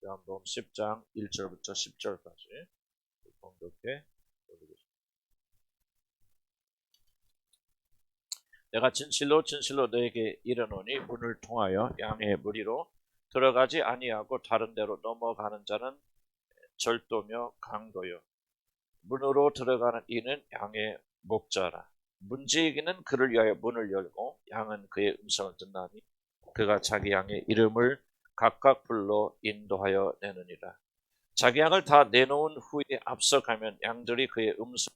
요한복음 10장 1절부터 10절까지 공독해 보겠습니다. 내가 진실로 너에게 이르노니 문을 통하여 양의 무리로 들어가지 아니하고 다른 데로 넘어가는 자는 절도며 강도요 문으로 들어가는 이는 양의 목자라. 문지기는 그를 위하여 문을 열고 양은 그의 음성을 듣나니 그가 자기 양의 이름을 각각 불러 인도하여 내느니라. 자기 양을 다 내놓은 후에 앞서가면 양들이 그의 음성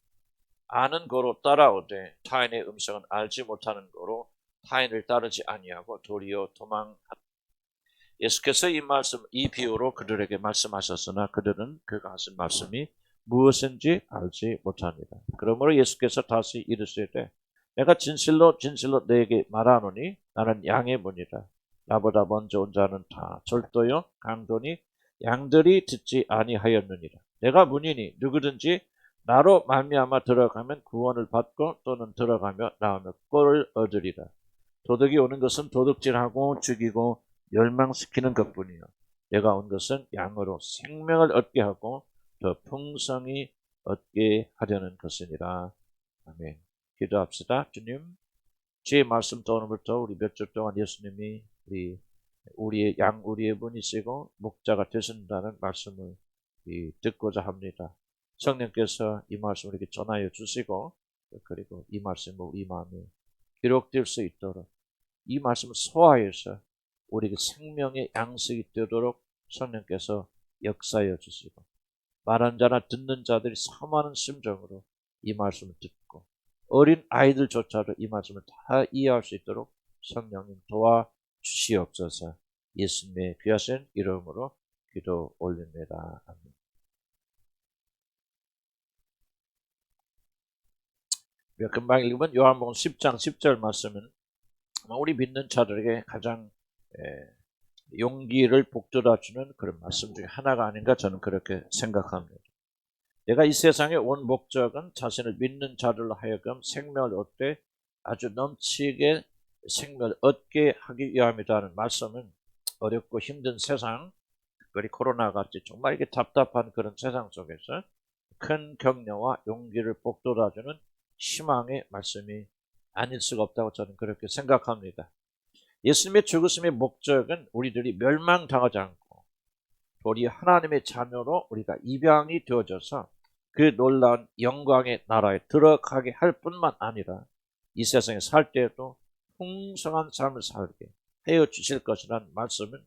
아는 거로 따라오되 타인의 음성은 알지 못하는 거로 타인을 따르지 아니하고 도리어 도망하라. 예수께서 이 비유로 그들에게 말씀하셨으나 그들은 그가 하신 말씀이 무엇인지 알지 못합니다. 그러므로 예수께서 다시 이르시되 내가 진실로 너에게 말하노니 나는 양의 문이라. 나보다 먼저 온 자는 다 절도요 강도니 양들이 듣지 아니하였느니라. 내가 문이니 누구든지 나로 말미암아 들어가면 구원을 받고 또는 들어가며 나오며 꼴을 얻으리라. 도둑이 오는 것은 도둑질하고 죽이고 멸망시키는 것뿐이요 내가 온 것은 양으로 생명을 얻게 하고 더 풍성히 얻게 하려는 것이니라. 아멘. 기도합시다. 주님, 주의 말씀 오늘부터 우리 몇 주 동안 예수님이 우리의 분이시고 목자가 되신다는 말씀을 듣고자 합니다. 성령께서 이 말씀을 이렇게 전하여 주시고 그리고 이 말씀을 우리 마음에 기록될 수 있도록 이 말씀을 소화해서 우리에게 생명의 양식이 되도록 성령께서 역사하여 주시고 말하는 자나 듣는 자들이 사모하는 심정으로 이 말씀을 듣고 어린 아이들조차도 이 말씀을 다 이해할 수 있도록 성령님 도와주시옵소서. 예수님의 귀하신 이름으로 기도 올립니다. 아멘. 금방 읽으면 요한복음 10장 10절 말씀은 우리 믿는 자들에게 가장 용기를 북돋아주는 그런 말씀 중에 하나가 아닌가 저는 그렇게 생각합니다. 내가 이 세상에 온 목적은 자신을 믿는 자들로 하여금 생명을 얻되 아주 넘치게 생명을 얻게 하기 위함이라는 말씀은 어렵고 힘든 세상, 특별히 코로나같이 정말 이렇게 답답한 그런 세상 속에서 큰 격려와 용기를 북돋아주는 희망의 말씀이 아닐 수가 없다고 저는 그렇게 생각합니다. 예수님의 죽으심의 목적은 우리들이 멸망당하지 않고 도리 하나님의 자녀로 우리가 입양이 되어져서 그 놀라운 영광의 나라에 들어가게 할 뿐만 아니라 이 세상에 살 때에도 풍성한 삶을 살게 하여 주실 것이라는 말씀은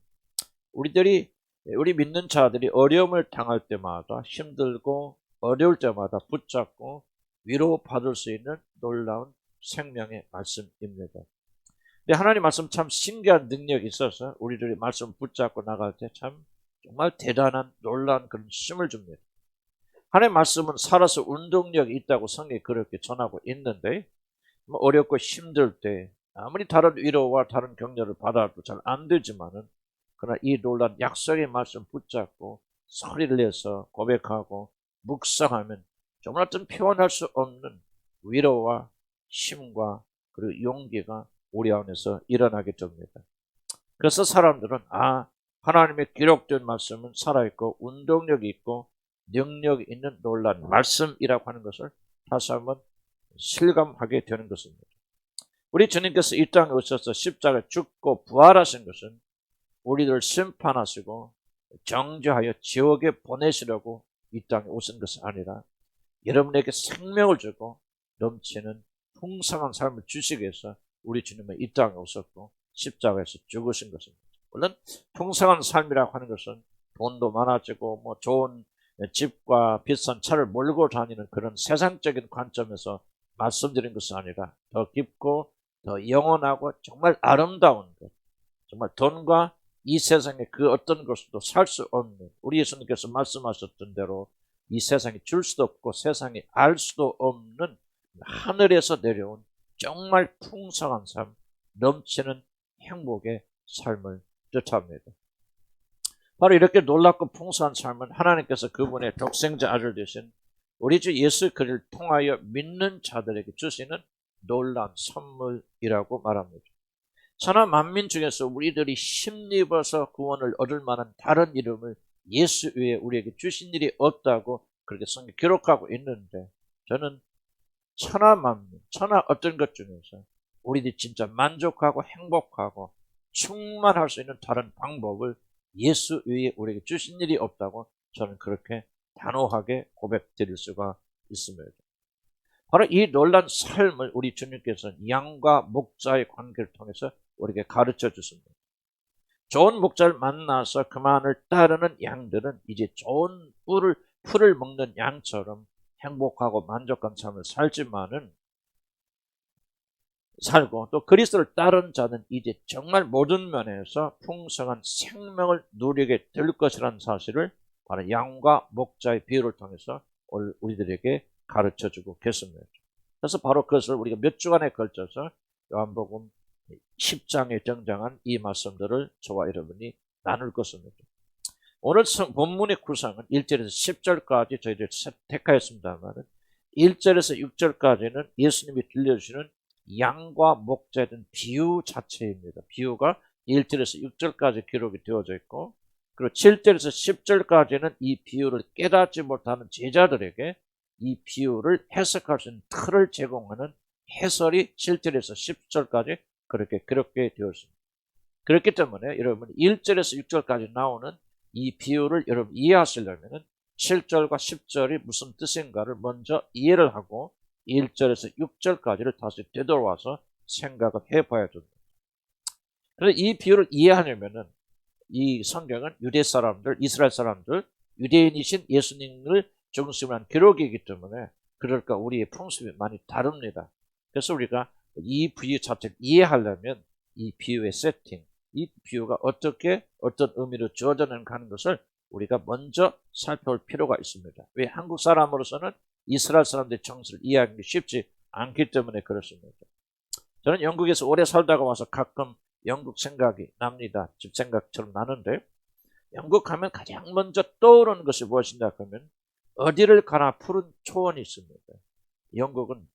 우리 믿는 자들이 어려움을 당할 때마다 힘들고 어려울 때마다 붙잡고 위로받을 수 있는 놀라운 생명의 말씀입니다. 근데 하나님 말씀 참 신기한 능력이 있어서 우리들이 말씀 붙잡고 나갈 때 참 정말 대단한 놀라운 그런 힘을 줍니다. 하나님 말씀은 살아서 운동력이 있다고 성경이 그렇게 전하고 있는데 어렵고 힘들 때 아무리 다른 위로와 다른 격려를 받아도 잘 안 되지만은 그러나 이 놀라운 약속의 말씀 붙잡고 소리를 내서 고백하고 묵상하면 정말 어떤 표현할 수 없는 위로와 힘과 그리고 용기가 우리 안에서 일어나게 됩니다. 그래서 사람들은 하나님의 기록된 말씀은 살아있고 운동력이 있고 능력이 있는 놀라운 말씀이라고 하는 것을 다시 한번 실감하게 되는 것입니다. 우리 주님께서 이 땅에 오셔서 십자가에 죽고 부활하신 것은 우리를 심판하시고 정죄하여 지옥에 보내시려고 이 땅에 오신 것이 아니라 여러분에게 생명을 주고 넘치는 풍성한 삶을 주시기 위해서 우리 주님은 이 땅에 오셨고 십자가에서 죽으신 것입니다. 물론 풍성한 삶이라고 하는 것은 돈도 많아지고 좋은 집과 비싼 차를 몰고 다니는 그런 세상적인 관점에서 말씀드린 것이 아니라 더 깊고 더 영원하고 정말 아름다운 것, 정말 돈과 이 세상에 그 어떤 것도 살 수 없는 우리 예수님께서 말씀하셨던 대로 이 세상이 줄 수도 없고 세상이 알 수도 없는 하늘에서 내려온 정말 풍성한 삶, 넘치는 행복의 삶을 뜻합니다. 바로 이렇게 놀랍고 풍성한 삶은 하나님께서 그분의 독생자 아들 되신 우리 주 예수 그리스도를 통하여 믿는 자들에게 주시는 놀라운 선물이라고 말합니다. 천하 만민 중에서 우리들이 힘입어서 구원을 얻을 만한 다른 이름을 예수 외에 우리에게 주신 일이 없다고 그렇게 성경 기록하고 있는데, 저는 천하만물, 천하 어떤 것 중에서 우리들이 진짜 만족하고 행복하고 충만할 수 있는 다른 방법을 예수 외에 우리에게 주신 일이 없다고 저는 그렇게 단호하게 고백드릴 수가 있습니다. 바로 이 놀란 삶을 우리 주님께서는 양과 목자의 관계를 통해서 우리에게 가르쳐 주십니다. 좋은 목자를 만나서 그만을 따르는 양들은 이제 좋은 풀을 먹는 양처럼 행복하고 만족한 삶을 살고, 또 그리스도를 따르는 자는 이제 정말 모든 면에서 풍성한 생명을 누리게 될 것이라는 사실을 바로 양과 목자의 비유를 통해서 우리들에게 가르쳐주고 계십니다. 그래서 바로 그것을 우리가 몇 주간에 걸쳐서 요한복음 10장에 등장한 이 말씀들을 저와 여러분이 나눌 것입니다. 오늘 본문의 구성은 1절에서 10절까지 저희들 택하였습니다만, 1절에서 6절까지는 예수님이 들려주시는 양과 목자에 대한 비유 자체입니다. 비유가 1절에서 6절까지 기록이 되어져 있고, 그리고 7절에서 10절까지는 이 비유를 깨닫지 못하는 제자들에게 이 비유를 해석할 수 있는 틀을 제공하는 해설이 7절에서 10절까지 그렇게 기록되어 있습니다. 그렇기 때문에 여러분 1절에서 6절까지 나오는 이 비유를 여러분 이해하시려면 7절과 10절이 무슨 뜻인가를 먼저 이해를 하고 1절에서 6절까지를 다시 되돌아와서 생각을 해봐야 됩니다. 그래서 이 비유를 이해하려면 이 성경은 유대 사람들, 이스라엘 사람들, 유대인이신 예수님을 중심으로 한 기록이기 때문에 그럴까 우리의 풍습이 많이 다릅니다. 그래서 우리가 이 비유 자체를 이해하려면 이 비유의 세팅, 이 비유가 어떻게 어떤 의미로 주어졌는가 하는 것을 우리가 먼저 살펴볼 필요가 있습니다. 왜? 한국 사람으로서는 이스라엘 사람들의 정서를 이해하기 쉽지 않기 때문에 그렇습니다. 저는 영국에서 오래 살다가 와서 가끔 영국 생각이 납니다. 집 생각처럼 나는데, 영국 하면 가장 먼저 떠오르는 것이 무엇이냐 하면 어디를 가나 푸른 초원이 있습니다. 영국은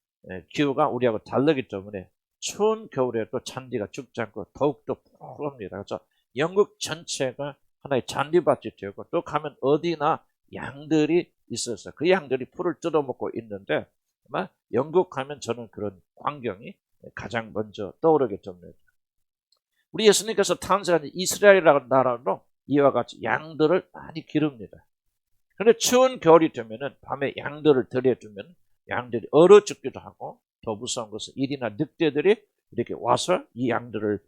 기후가 우리하고 다르기 때문에 추운 겨울에도 잔디가 죽지 않고 더욱더 푸릅니다. 그래서 영국 전체가 하나의 잔디밭이 되고, 또 가면 어디나 양들이 있어서 그 양들이 풀을 뜯어먹고 있는데, 아마 영국 가면 저는 그런 광경이 가장 먼저 떠오르게 됩니다. 우리 예수님께서 탄생한 이스라엘이라는 나라로 이와 같이 양들을 많이 기릅니다. 그런데 추운 겨울이 되면은 밤에 양들을 들여두면 양들이 얼어 죽기도 하고, 더 무서운 것은 일이나 늑대들이 이렇게 와서 이 양들을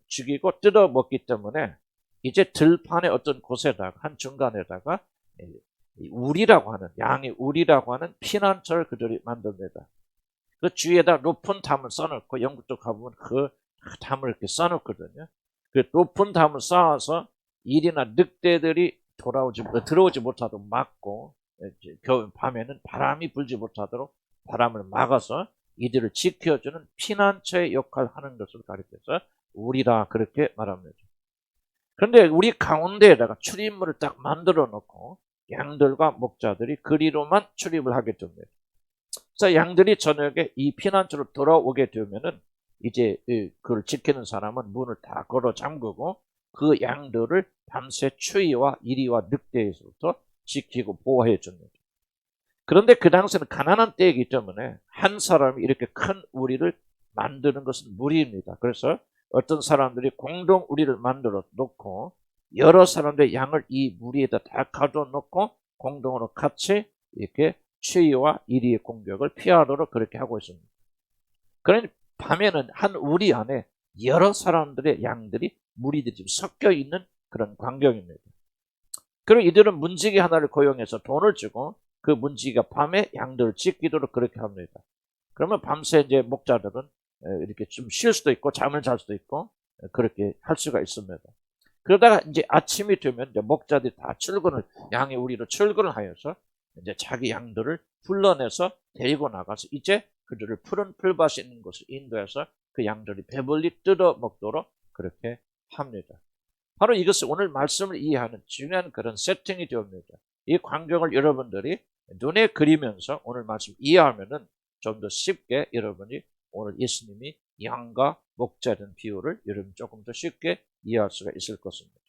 죽이고 뜯어 먹기 때문에 이제 들판의 어떤 곳에다가 한 중간에다가 우리라고 하는, 양의 우리라고 하는 피난처를 그들이 만듭니다. 그 주위에다 높은 담을 쌓아놓고, 영국도 가보면 그 담을 이렇게 쌓아놓거든요. 그 높은 담을 쌓아서 일이나 늑대들이 들어오지 못하도록 막고, 밤에는 바람이 불지 못하도록 바람을 막아서 이들을 지켜주는 피난처의 역할을 하는 것을 가리켜서 우리라 그렇게 말합니다. 그런데 우리 가운데에다가 출입문을 딱 만들어 놓고 양들과 목자들이 그리로만 출입을 하게 됩니다. 그래서 양들이 저녁에 이 피난처로 돌아오게 되면은 이제 그걸 지키는 사람은 문을 다 걸어 잠그고 그 양들을 밤새 추위와 이리와 늑대에서부터 지키고 보호해 줍니다. 그런데 그 당시에는 가난한 때이기 때문에 한 사람이 이렇게 큰 우리를 만드는 것은 무리입니다. 그래서 어떤 사람들이 공동 우리를 만들어 놓고 여러 사람들의 양을 이 무리에다 다 가둬 놓고 공동으로 같이 이렇게 추위와 이리의 공격을 피하도록 그렇게 하고 있습니다. 그러니 밤에는 한 우리 안에 여러 사람들의 양들이 무리들이 지금 섞여 있는 그런 광경입니다. 그리고 이들은 문지기 하나를 고용해서 돈을 주고 그 문지기가 밤에 양들을 지키도록 그렇게 합니다. 그러면 밤새 이제 목자들은 이렇게 좀 쉴 수도 있고 잠을 잘 수도 있고 그렇게 할 수가 있습니다. 그러다가 이제 아침이 되면 이제 목자들이 다 양의 우리로 출근을 하여서 이제 자기 양들을 불러내서 데리고 나가서 이제 그들을 푸른 풀밭이 있는 곳을 인도해서 그 양들이 배불리 뜯어 먹도록 그렇게 합니다. 바로 이것이 오늘 말씀을 이해하는 중요한 그런 세팅이 되옵니다. 이 광경을 여러분들이 눈에 그리면서 오늘 말씀 이해하면은 좀 더 쉽게 여러분이 오늘 예수님이 양과 목자에 대한 비유를 여러분 조금 더 쉽게 이해할 수가 있을 것입니다.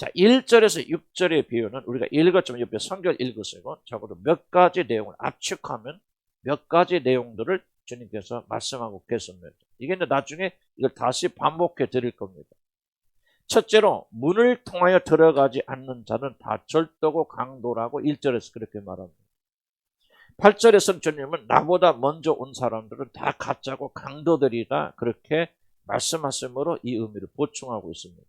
자, 1절에서 6절의 비유는 우리가 읽었지만 옆에 성경 읽으시고 적어도 몇 가지 내용을 압축하면 몇 가지 내용들을 주님께서 말씀하고 계십니다. 이게 나중에 이걸 다시 반복해 드릴 겁니다. 첫째로 문을 통하여 들어가지 않는 자는 다 절도고 강도라고 1절에서 그렇게 말합니다. 8절에서는 주님은 나보다 먼저 온 사람들은 다 가짜고 강도들이다 그렇게 말씀하심으로 이 의미를 보충하고 있습니다.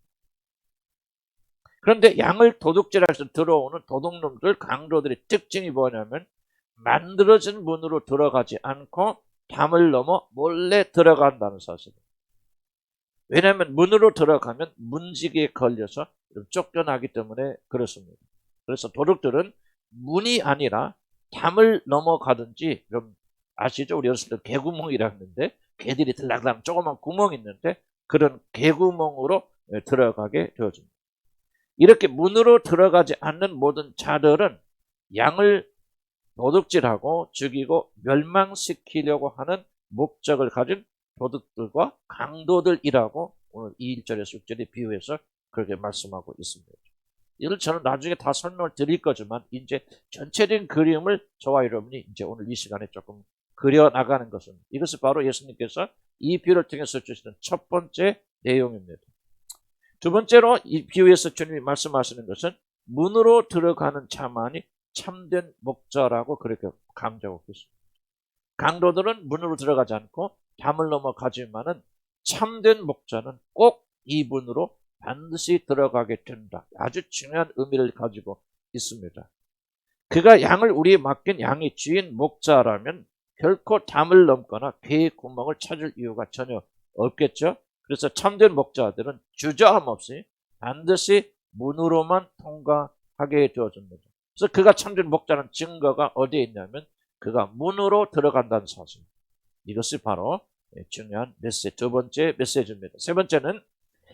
그런데 양을 도둑질해서 들어오는 도둑놈들, 강도들의 특징이 뭐냐면 만들어진 문으로 들어가지 않고 담을 넘어 몰래 들어간다는 사실입니다. 왜냐하면 문으로 들어가면 문지기에 걸려서 쫓겨나기 때문에 그렇습니다. 그래서 도둑들은 문이 아니라 담을 넘어가든지, 좀 아시죠? 우리 어렸을 때 개구멍이라 했는데 개들이 들락들락 조그만 구멍이 있는데 그런 개구멍으로 들어가게 되어집니다. 이렇게 문으로 들어가지 않는 모든 자들은 양을 도둑질하고 죽이고 멸망시키려고 하는 목적을 가진 도둑들과 강도들이라고 오늘 1절에서 6절에 비유해서 그렇게 말씀하고 있습니다. 이걸 저는 나중에 다 설명을 드릴 거지만 이제 전체적인 그림을 저와 여러분이 이제 오늘 이 시간에 조금 그려나가는 것은 이것이 바로 예수님께서 이 비유를 통해서 주시는 첫 번째 내용입니다. 두 번째로 이 비유에서 주님이 말씀하시는 것은 문으로 들어가는 자만이 참된 목자라고 그렇게 강조하고 있습니다. 강도들은 문으로 들어가지 않고 담을 넘어가지만은 참된 목자는 꼭 이 문으로 반드시 들어가게 된다. 아주 중요한 의미를 가지고 있습니다. 그가 양을 우리에 맡긴 양의 주인 목자라면 결코 담을 넘거나 개의 구멍을 찾을 이유가 전혀 없겠죠. 그래서 참된 목자들은 주저함 없이 반드시 문으로만 통과하게 되어집니다. 그래서 그가 참된 목자는 증거가 어디에 있냐면 그가 문으로 들어간다는 사실. 이것이 바로 중요한 메시지, 두 번째 메시지입니다. 세 번째는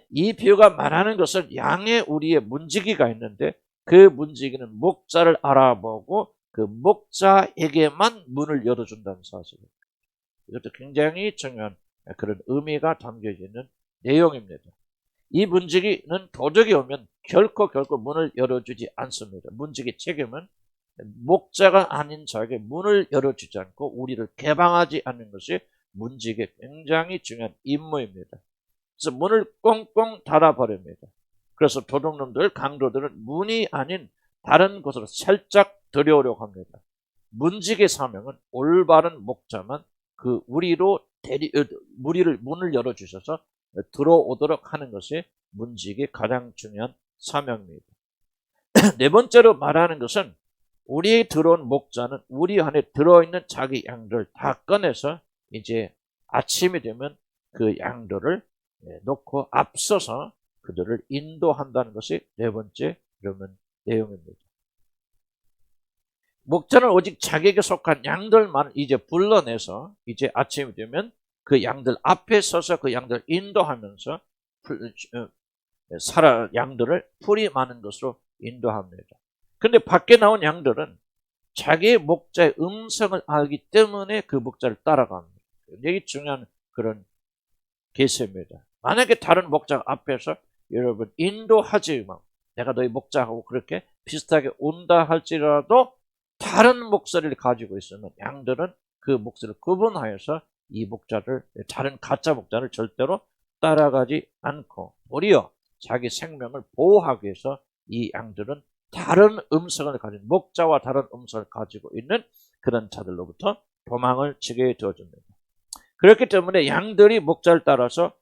이 비유가 말하는 것은 양의 우리의 문지기가 있는데 그 문지기는 목자를 알아보고 그 목자에게만 문을 열어준다는 사실입니다. 이것도 굉장히 중요한 그런 의미가 담겨져 있는 내용입니다. 이 문지기는 도둑이 오면 결코 문을 열어주지 않습니다. 문지기 책임은 목자가 아닌 자에게 문을 열어주지 않고 우리를 개방하지 않는 것이 문지기의 굉장히 중요한 임무입니다. 그래서 문을 꽁꽁 닫아버립니다. 그래서 도둑놈들, 강도들은 문이 아닌 다른 곳으로 살짝 들여오려고 합니다. 문지기의 사명은 올바른 목자만 그 우리로 문을 열어주셔서 들어오도록 하는 것이 문지기의 가장 중요한 사명입니다. 네 번째로 말하는 것은 우리에 들어온 목자는 우리 안에 들어있는 자기 양들 다 꺼내서 이제 아침이 되면 그 양들을 놓고 앞서서 그들을 인도한다는 것이 네 번째 그러면 내용입니다. 목자는 오직 자기에게 속한 양들만 이제 불러내서 이제 아침이 되면 그 양들 앞에 서서 그 양들을 인도하면서 양들을 풀이 많은 것으로 인도합니다. 근데 밖에 나온 양들은 자기의 목자의 음성을 알기 때문에 그 목자를 따라갑니다. 굉장히 중요한 그런 계시입니다. 만약에 다른 목자가 앞에서 여러분 인도하지만 내가 너희 목자하고 그렇게 비슷하게 온다 할지라도 다른 목소리를 가지고 있으면 양들은 그 목소리를 구분하여서 이 목자를 다른 가짜 목자를 절대로 따라가지 않고 도리어 자기 생명을 보호하기 위해서 이 양들은 다른 음성을 가진 목자와 다른 음성을 가지고 있는 그런 자들로부터 도망을 치게 되어집니다. 그렇기 때문에 양들이 목자를 따라서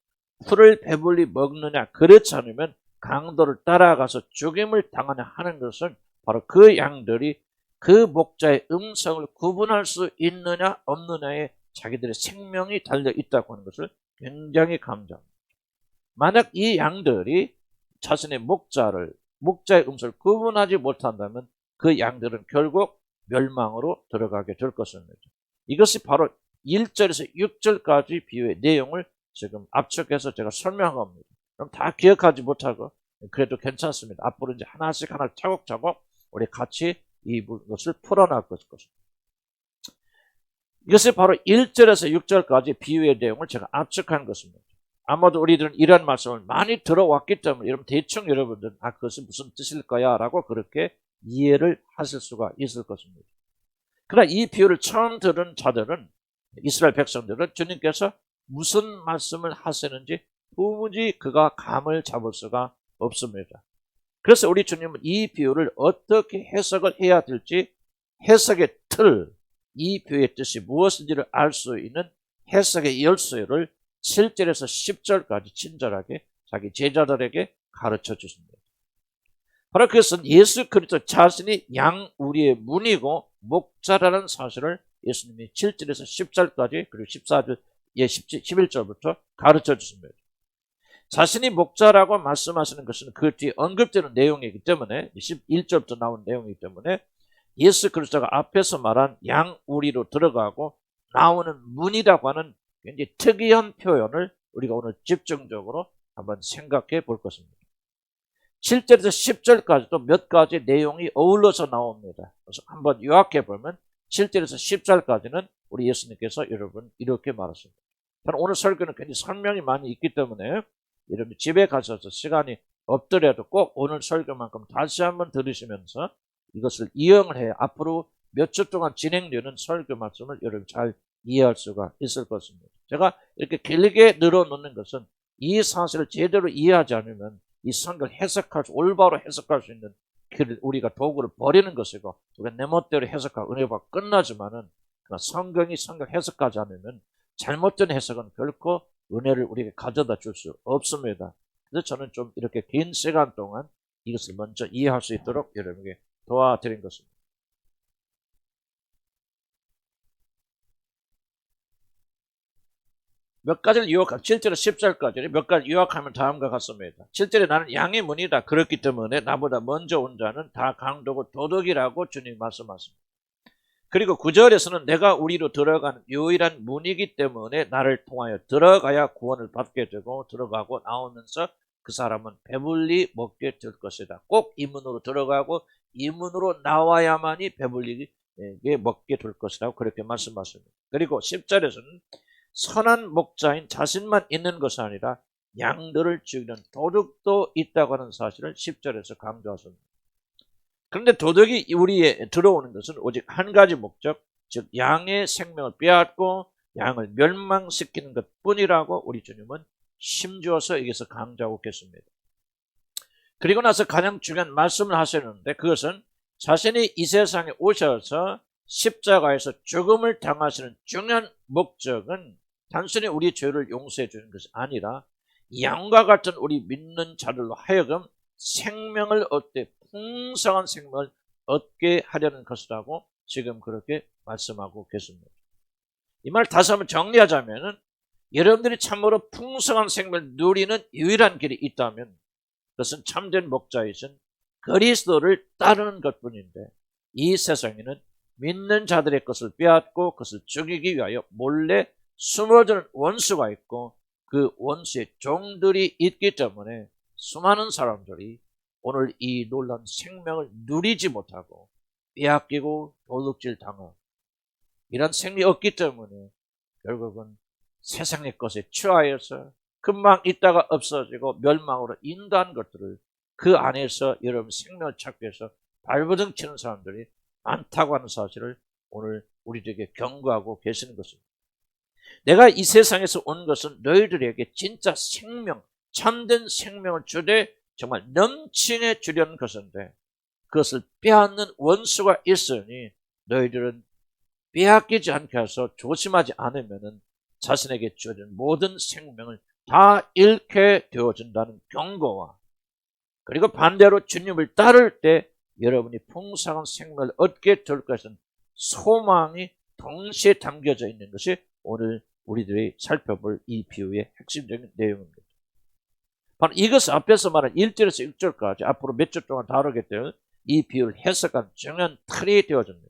풀을 배불리 먹느냐 그렇지 않으면 강도를 따라가서 죽임을 당하냐 하는 것은 바로 그 양들이 그 목자의 음성을 구분할 수 있느냐 없느냐에 자기들의 생명이 달려있다고 하는 것을 굉장히 강조합니다. 만약 이 양들이 자신의 목자의 음성을 구분하지 못한다면 그 양들은 결국 멸망으로 들어가게 될 것입니다. 이것이 바로 1절에서 6절까지 비유의 내용을 지금 압축해서 제가 설명한 겁니다. 그럼 다 기억하지 못하고 그래도 괜찮습니다. 앞으로 이제 하나씩 차곡차곡 우리 같이 이것을 풀어나갈 것입니다. 이것이 바로 1절에서 6절까지 비유의 내용을 제가 압축한 것입니다. 아마도 우리들은 이런 말씀을 많이 들어왔기 때문에 여러분 대충 여러분들은 그것이 무슨 뜻일까요? 라고 그렇게 이해를 하실 수가 있을 것입니다. 그러나 이 비유를 처음 들은 자들은, 이스라엘 백성들은 주님께서 무슨 말씀을 하시는지 도무지 그가 감을 잡을 수가 없습니다. 그래서 우리 주님은 이 비유를 어떻게 해석을 해야 될지, 해석의 틀, 이 비유의 뜻이 무엇인지를 알 수 있는 해석의 열쇠를 7절에서 10절까지 친절하게 자기 제자들에게 가르쳐 주십니다. 바로 그것은 예수 그리스도 자신이 양 우리의 문이고 목자라는 사실을 예수님이 7절에서 10절까지 그리고 14절, 11절부터 가르쳐 주십니다. 자신이 목자라고 말씀하시는 것은 그 뒤에 언급되는 내용이기 때문에 11절부터 나온 내용이기 때문에 예수 그리스도가 앞에서 말한 양 우리로 들어가고 나오는 문이라고 하는 굉장히 특이한 표현을 우리가 오늘 집중적으로 한번 생각해 볼 것입니다. 7절에서 10절까지도 몇 가지 내용이 어울러서 나옵니다. 그래서 한번 요약해 보면 7절에서 10절까지는 우리 예수님께서 여러분 이렇게 말하십니다. 저는 오늘 설교는 굉장히 설명이 많이 있기 때문에 여러분 집에 가셔서 시간이 없더라도 꼭 오늘 설교만큼 다시 한번 들으시면서 이것을 이용을 해 앞으로 몇 주 동안 진행되는 설교 말씀을 여러분 잘 이해할 수가 있을 것입니다. 제가 이렇게 길게 늘어놓는 것은 이 사실을 제대로 이해하지 않으면 이 성경을 올바로 해석할 수 있는 우리가 도구를 버리는 것이고 우리가 내 멋대로 해석하고 은혜가 끝나지만은 성경을 해석하지 않으면 잘못된 해석은 결코 은혜를 우리에게 가져다 줄 수 없습니다. 그래서 저는 좀 이렇게 긴 시간 동안 이것을 먼저 이해할 수 있도록 여러분에게 도와드린 것입니다. 몇 가지를 요약하면 7절에서 10절까지 몇 가지 요약하면 다음과 같습니다. 7절에 나는 양의 문이다. 그렇기 때문에 나보다 먼저 온 자는 다 강도고 도둑이라고 주님이 말씀하십니다. 그리고 9절에서는 내가 우리로 들어가는 유일한 문이기 때문에 나를 통하여 들어가야 구원을 받게 되고 들어가고 나오면서 그 사람은 배불리 먹게 될 것이다. 꼭 이 문으로 들어가고 이 문으로 나와야만이 배불리게 먹게 될 것이라고 그렇게 말씀하십니다. 그리고 10절에서는 선한 목자인 자신만 있는 것이 아니라 양들을 죽이는 도둑도 있다고 하는 사실을 10절에서 강조하십니다. 그런데 도둑이 우리에 들어오는 것은 오직 한 가지 목적, 즉 양의 생명을 빼앗고 양을 멸망시키는 것뿐이라고 우리 주님은 힘주어서 여기서 강조하고 계십니다. 그리고 나서 가장 중요한 말씀을 하셨는데 그것은 자신이 이 세상에 오셔서 십자가에서 죽음을 당하시는 중요한 목적은 단순히 우리 죄를 용서해 주는 것이 아니라 양과 같은 우리 믿는 자들로 하여금 생명을 얻되 풍성한 생명을 얻게 하려는 것이라고 지금 그렇게 말씀하고 계십니다. 이 말 다시 한번 정리하자면 여러분들이 참으로 풍성한 생명을 누리는 유일한 길이 있다면 그것은 참된 목자이신 그리스도를 따르는 것뿐인데 이 세상에는 믿는 자들의 것을 빼앗고 그것을 죽이기 위하여 몰래 숨어드는 원수가 있고 그 원수의 종들이 있기 때문에 수많은 사람들이 오늘 이 놀라운 생명을 누리지 못하고 빼앗기고 도둑질 당하고 이런 생명이 없기 때문에 결국은 세상의 것에 취하여서 금방 있다가 없어지고 멸망으로 인도한 것들을 그 안에서 여러분 생명을 찾기 위해서 발버둥 치는 사람들이 많다고 하는 사실을 오늘 우리들에게 경고하고 계시는 것입니다. 내가 이 세상에서 온 것은 너희들에게 진짜 생명, 참된 생명을 주되 정말 넘치게 주려는 것인데 그것을 빼앗는 원수가 있으니 너희들은 빼앗기지 않게 해서 조심하지 않으면 자신에게 주어진 모든 생명을 다 잃게 되어진다는 경고와 그리고 반대로 주님을 따를 때 여러분이 풍성한 생명을 얻게 될 것은 소망이 동시에 담겨져 있는 것이 오늘 우리들이 살펴볼 이 비유의 핵심적인 내용입니다. 바로 이것을 앞에서 말한 1절에서 6절까지 앞으로 몇 주 동안 다루게 될 이 비유를 해석한 중요한 틀이 되어집니다.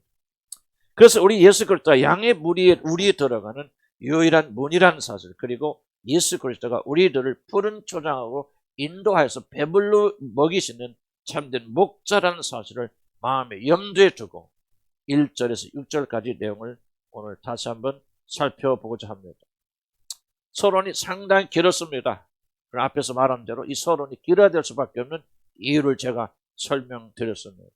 그래서 우리 예수 그리스도가 양의 무리에 들어가는 유일한 문이라는 사실 그리고 예수 그리스도가 우리들을 푸른 초장하고 인도하여서 배불러 먹이시는 참된 목자라는 사실을 마음에 염두에 두고 1절에서 6절까지 내용을 오늘 다시 한번 살펴보고자 합니다. 서론이 상당히 길었습니다. 앞에서 말한 대로 이 서론이 길어야 될 수밖에 없는 이유를 제가 설명드렸습니다.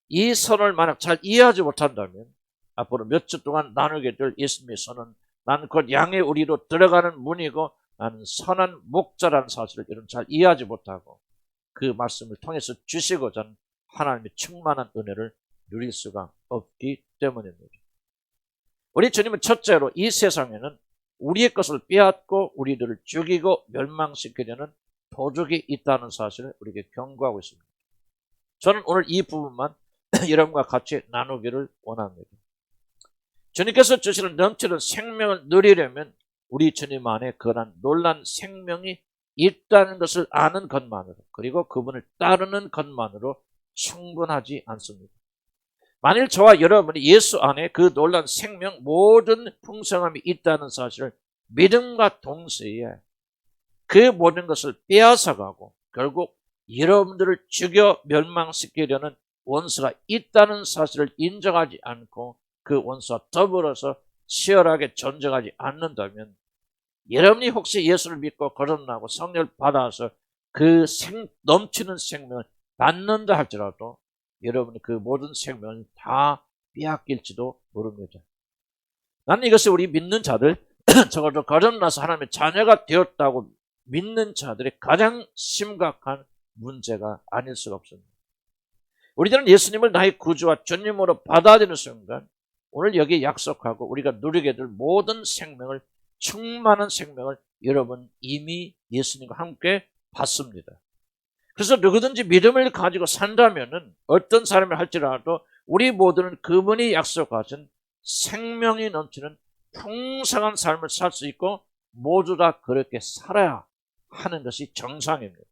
이 서론을 만약 잘 이해하지 못한다면 앞으로 몇 주 동안 나누게 될 예수님의 선은 나는 곧 양의 우리로 들어가는 문이고 나는 선한 목자라는 사실을 여러분 잘 이해하지 못하고 그 말씀을 통해서 주시고자 하는 하나님의 충만한 은혜를 누릴 수가 없기 때문입니다. 우리 주님은 첫째로 이 세상에는 우리의 것을 빼앗고 우리들을 죽이고 멸망시키려는 도적이 있다는 사실을 우리에게 경고하고 있습니다. 저는 오늘 이 부분만 여러분과 같이 나누기를 원합니다. 주님께서 주시는 넘치는 생명을 누리려면 우리 주님 안에 그러한 놀란 생명이 있다는 것을 아는 것만으로 그리고 그분을 따르는 것만으로 충분하지 않습니다. 만일 저와 여러분이 예수 안에 그 놀란 생명 모든 풍성함이 있다는 사실을 믿음과 동시에 그 모든 것을 빼앗아가고 결국 여러분들을 죽여 멸망시키려는 원수가 있다는 사실을 인정하지 않고 그 원수와 더불어서 치열하게 전쟁하지 않는다면 여러분이 혹시 예수를 믿고 거듭나고 성령을 받아서 그 넘치는 생명을 받는다 할지라도 여러분이 그 모든 생명을 다 빼앗길지도 모릅니다. 나는 이것이 우리 믿는 자들 적어도 거듭나서 하나님의 자녀가 되었다고 믿는 자들의 가장 심각한 문제가 아닐 수가 없습니다. 우리들은 예수님을 나의 구주와 주님으로 받아들이는 순간 오늘 여기 약속하고 우리가 누리게 될 모든 생명을 충만한 생명을 여러분 이미 예수님과 함께 받습니다. 그래서 누구든지 믿음을 가지고 산다면은 어떤 사람이 할지라도 우리 모두는 그분이 약속하신 생명이 넘치는 풍성한 삶을 살 수 있고 모두 다 그렇게 살아야 하는 것이 정상입니다.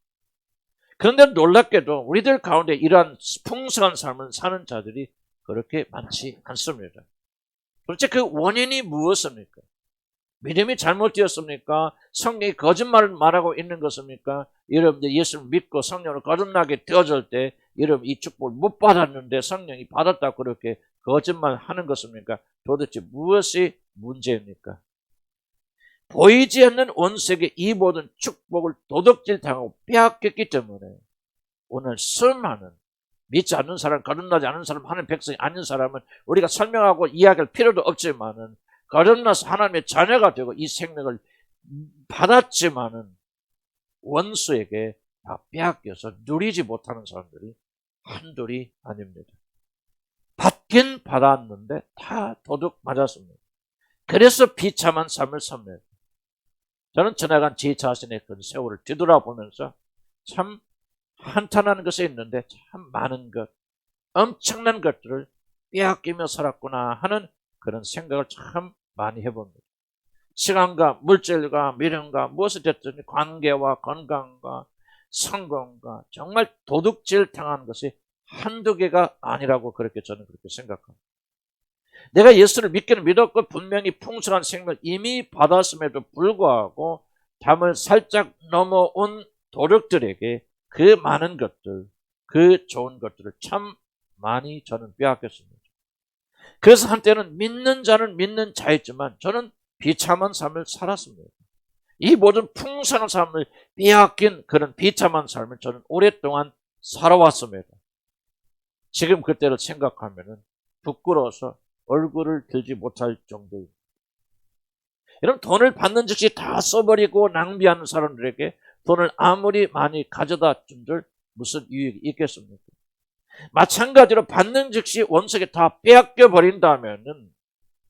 그런데 놀랍게도 우리들 가운데 이러한 풍성한 삶을 사는 자들이 그렇게 많지 않습니다. 도대체 그 원인이 무엇입니까? 믿음이 잘못되었습니까? 성경이 거짓말을 말하고 있는 것입니까? 여러분들 예수를 믿고 성령으로 거듭나게 되어질 때 여러분 이 축복을 못 받았는데 성령이 받았다고 그렇게 거짓말하는 것입니까? 도대체 무엇이 문제입니까? 보이지 않는 원수에게 이 모든 축복을 도둑질 당하고 빼앗겼기 때문에 오늘 수많은 믿지 않는 사람, 거듭나지 않는 사람, 하나님의 백성이 아닌 사람은 우리가 설명하고 이야기할 필요도 없지만은 거듭나서 하나님의 자녀가 되고 이 생명을 받았지만은 원수에게 다 빼앗겨서 누리지 못하는 사람들이 한둘이 아닙니다. 받긴 받았는데 다 도둑 맞았습니다. 그래서 비참한 삶을 삽니다. 저는 지나간 제 자신의 그 세월을 뒤돌아보면서 참 한탄하는 것이 있는데 참 많은 것, 엄청난 것들을 빼앗기며 살았구나 하는 그런 생각을 참 많이 해봅니다. 시간과 물질과 미련과 무엇이 됐든 관계와 건강과 성공과 정말 도둑질 당하는 것이 한두 개가 아니라고 그렇게 저는 그렇게 생각합니다. 내가 예수를 믿기는 믿었고 분명히 풍성한 생명을 이미 받았음에도 불구하고 담을 살짝 넘어온 도둑들에게 그 많은 것들, 그 좋은 것들을 참 많이 저는 빼앗겼습니다. 그래서 한때는 믿는 자는 믿는 자였지만 저는 비참한 삶을 살았습니다. 이 모든 풍성한 삶을 빼앗긴 그런 비참한 삶을 저는 오랫동안 살아왔습니다. 지금 그때를 생각하면 부끄러워서 얼굴을 들지 못할 정도입니다. 여러분 돈을 받는 즉시 다 써버리고 낭비하는 사람들에게 돈을 아무리 많이 가져다 준들 무슨 유익이 있겠습니까? 마찬가지로 받는 즉시 원수에게 다 빼앗겨 버린다면은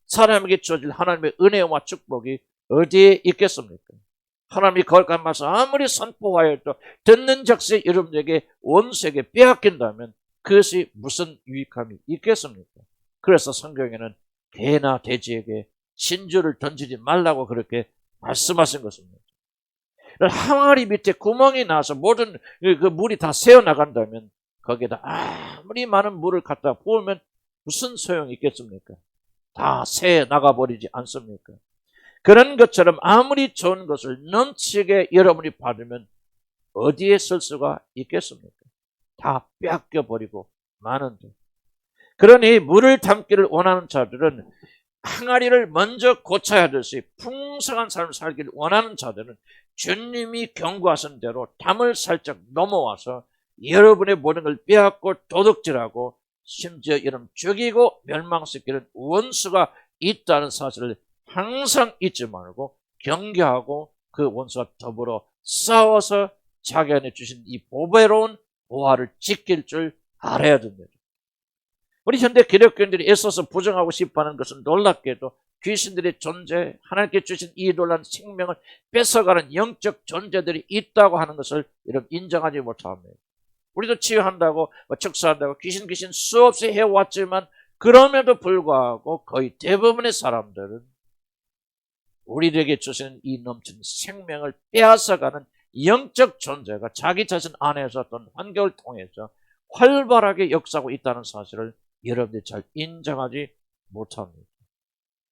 사람에게 주어질 하나님의 은혜와 축복이 어디에 있겠습니까? 하나님이 거룩한 말씀 아무리 선포하여도 듣는 즉시 여러분에게 원수에게 빼앗긴다면 그것이 무슨 유익함이 있겠습니까? 그래서 성경에는 개나 돼지에게 진주를 던지지 말라고 그렇게 말씀하신 것입니다. 항아리 밑에 구멍이 나서 모든 그 물이 다 새어나간다면 거기에다 아무리 많은 물을 갖다 부으면 무슨 소용이 있겠습니까? 다 새어나가버리지 않습니까? 그런 것처럼 아무리 좋은 것을 넘치게 여러분이 받으면 어디에 쓸 수가 있겠습니까? 다 빼앗겨버리고 마는데. 그러니 물을 담기를 원하는 자들은 항아리를 먼저 고쳐야 하듯이 풍성한 삶을 살기를 원하는 자들은 주님이 경고하신 대로 담을 살짝 넘어와서 여러분의 모든 걸 빼앗고 도둑질하고 심지어 여러분 죽이고 멸망시키는 원수가 있다는 사실을 항상 잊지 말고 경계하고 그 원수와 더불어 싸워서 자기 안에 주신 이 보배로운 보화를 지킬 줄 알아야 됩니다. 우리 현대 기독교인들이 애써서 부정하고 싶어하는 것은 놀랍게도 귀신들의 존재, 하나님께 주신 이 놀라운 생명을 뺏어가는 영적 존재들이 있다고 하는 것을 여러분 인정하지 못합니다. 우리도 치유한다고 축사한다고 귀신 수없이 해왔지만 그럼에도 불구하고 거의 대부분의 사람들은 우리에게 주시는 이 넘치는 생명을 빼앗아가는 영적 존재가 자기 자신 안에서 어떤 환경을 통해서 활발하게 역사하고 있다는 사실을 여러분들이 잘 인정하지 못합니다.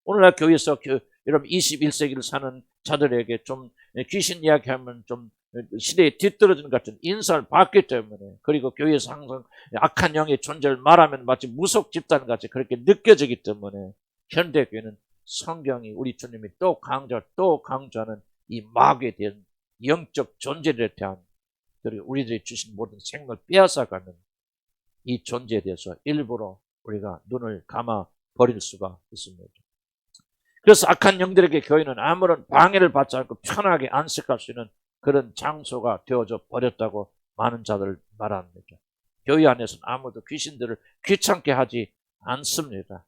오늘날 교회에서 여러분 21세기를 사는 자들에게 좀 귀신 이야기하면 좀 시대에 뒤떨어지는 같은 인상을 받기 때문에, 그리고 교회에서 항상 악한 영의 존재를 말하면 마치 무속 집단같이 그렇게 느껴지기 때문에 현대교회는 성경이 우리 주님이 또 강조하는 이 마귀에 대한 영적 존재에 대한, 그리고 우리들이 주신 모든 생명을 빼앗아가는 이 존재에 대해서 일부러 우리가 눈을 감아 버릴 수가 있습니다. 그래서 악한 영들에게 교회는 아무런 방해를 받지 않고 편하게 안식할 수 있는 그런 장소가 되어져 버렸다고 많은 자들을 말합니다. 교회 안에서는 아무도 귀신들을 귀찮게 하지 않습니다.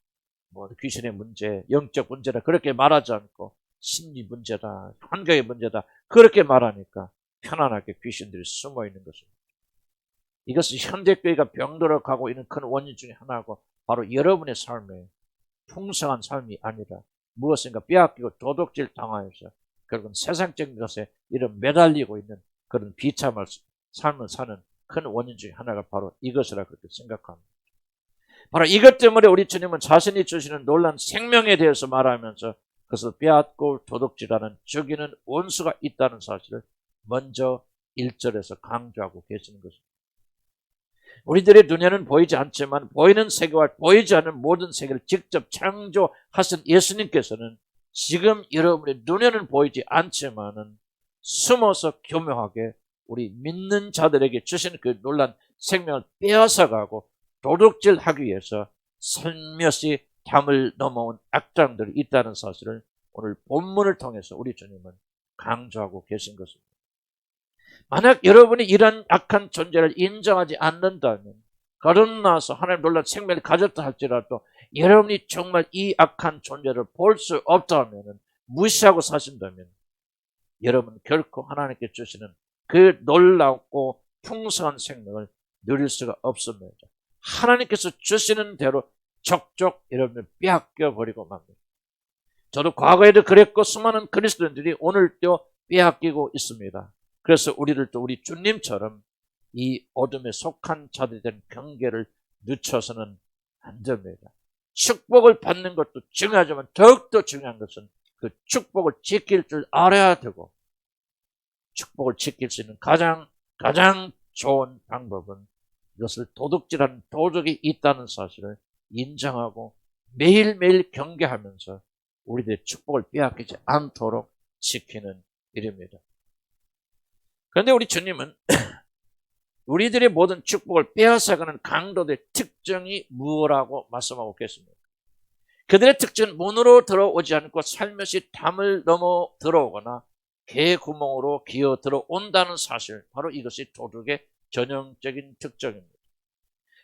뭐 귀신의 문제, 영적 문제다 그렇게 말하지 않고 심리 문제다, 환경의 문제다 그렇게 말하니까 편안하게 귀신들이 숨어 있는 것입니다. 이것은 현대교회가 병들어 가고 있는 큰 원인 중에 하나고, 바로 여러분의 삶에 풍성한 삶이 아니라 무엇인가 빼앗기고 도둑질 당하여서 결국은 세상적인 것에 이런 매달리고 있는 그런 비참한 삶을 사는 큰 원인 중에 하나가 바로 이것이라 그렇게 생각합니다. 바로 이것 때문에 우리 주님은 자신이 주시는 놀라운 생명에 대해서 말하면서 그것을 빼앗고 도둑질하는 죽이는 원수가 있다는 사실을 먼저 1절에서 강조하고 계시는 것입니다. 우리들의 눈에는 보이지 않지만 보이는 세계와 보이지 않는 모든 세계를 직접 창조하신 예수님께서는 지금 여러분의 눈에는 보이지 않지만은 숨어서 교묘하게 우리 믿는 자들에게 주신 그 놀란 생명을 빼앗아가고 도둑질하기 위해서 살며시 담을 넘어온 악당들이 있다는 사실을 오늘 본문을 통해서 우리 주님은 강조하고 계신 것입니다. 만약 여러분이 이런 악한 존재를 인정하지 않는다면, 거듭나서 하나님 놀라운 생명을 가졌다 할지라도 여러분이 정말 이 악한 존재를 볼 수 없다면, 무시하고 사신다면 여러분 결코 하나님께 주시는 그 놀랍고 풍성한 생명을 누릴 수가 없습니다. 하나님께서 주시는 대로 족족 여러분을 빼앗겨버리고 맙니다. 저도 과거에도 그랬고 수많은 그리스도인들이 오늘도 빼앗기고 있습니다. 그래서 우리들도 우리 주님처럼 이 어둠에 속한 자들에 대한 경계를 늦춰서는 안 됩니다. 축복을 받는 것도 중요하지만 더욱더 중요한 것은 그 축복을 지킬 줄 알아야 되고, 축복을 지킬 수 있는 가장 좋은 방법은 이것을 도둑질하는 도둑이 있다는 사실을 인정하고 매일매일 경계하면서 우리들의 축복을 빼앗기지 않도록 지키는 일입니다. 그런데 우리 주님은 우리들의 모든 축복을 빼앗아가는 강도들의 특징이 무엇이라고 말씀하고 계십니까? 그들의 특징은 문으로 들어오지 않고 살며시 담을 넘어 들어오거나 개구멍으로 기어 들어온다는 사실, 바로 이것이 도둑의 전형적인 특징입니다.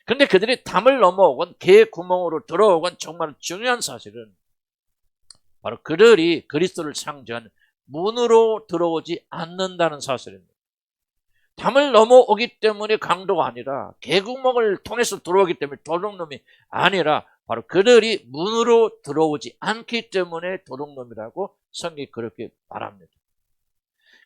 그런데 그들이 담을 넘어오건 개구멍으로 들어오건 정말 중요한 사실은 바로 그들이 그리스도를 상징하는 문으로 들어오지 않는다는 사실입니다. 담을 넘어오기 때문에 강도가 아니라 개구멍을 통해서 들어오기 때문에 도둑놈이 아니라 바로 그들이 문으로 들어오지 않기 때문에 도둑놈이라고 성경이 그렇게 말합니다.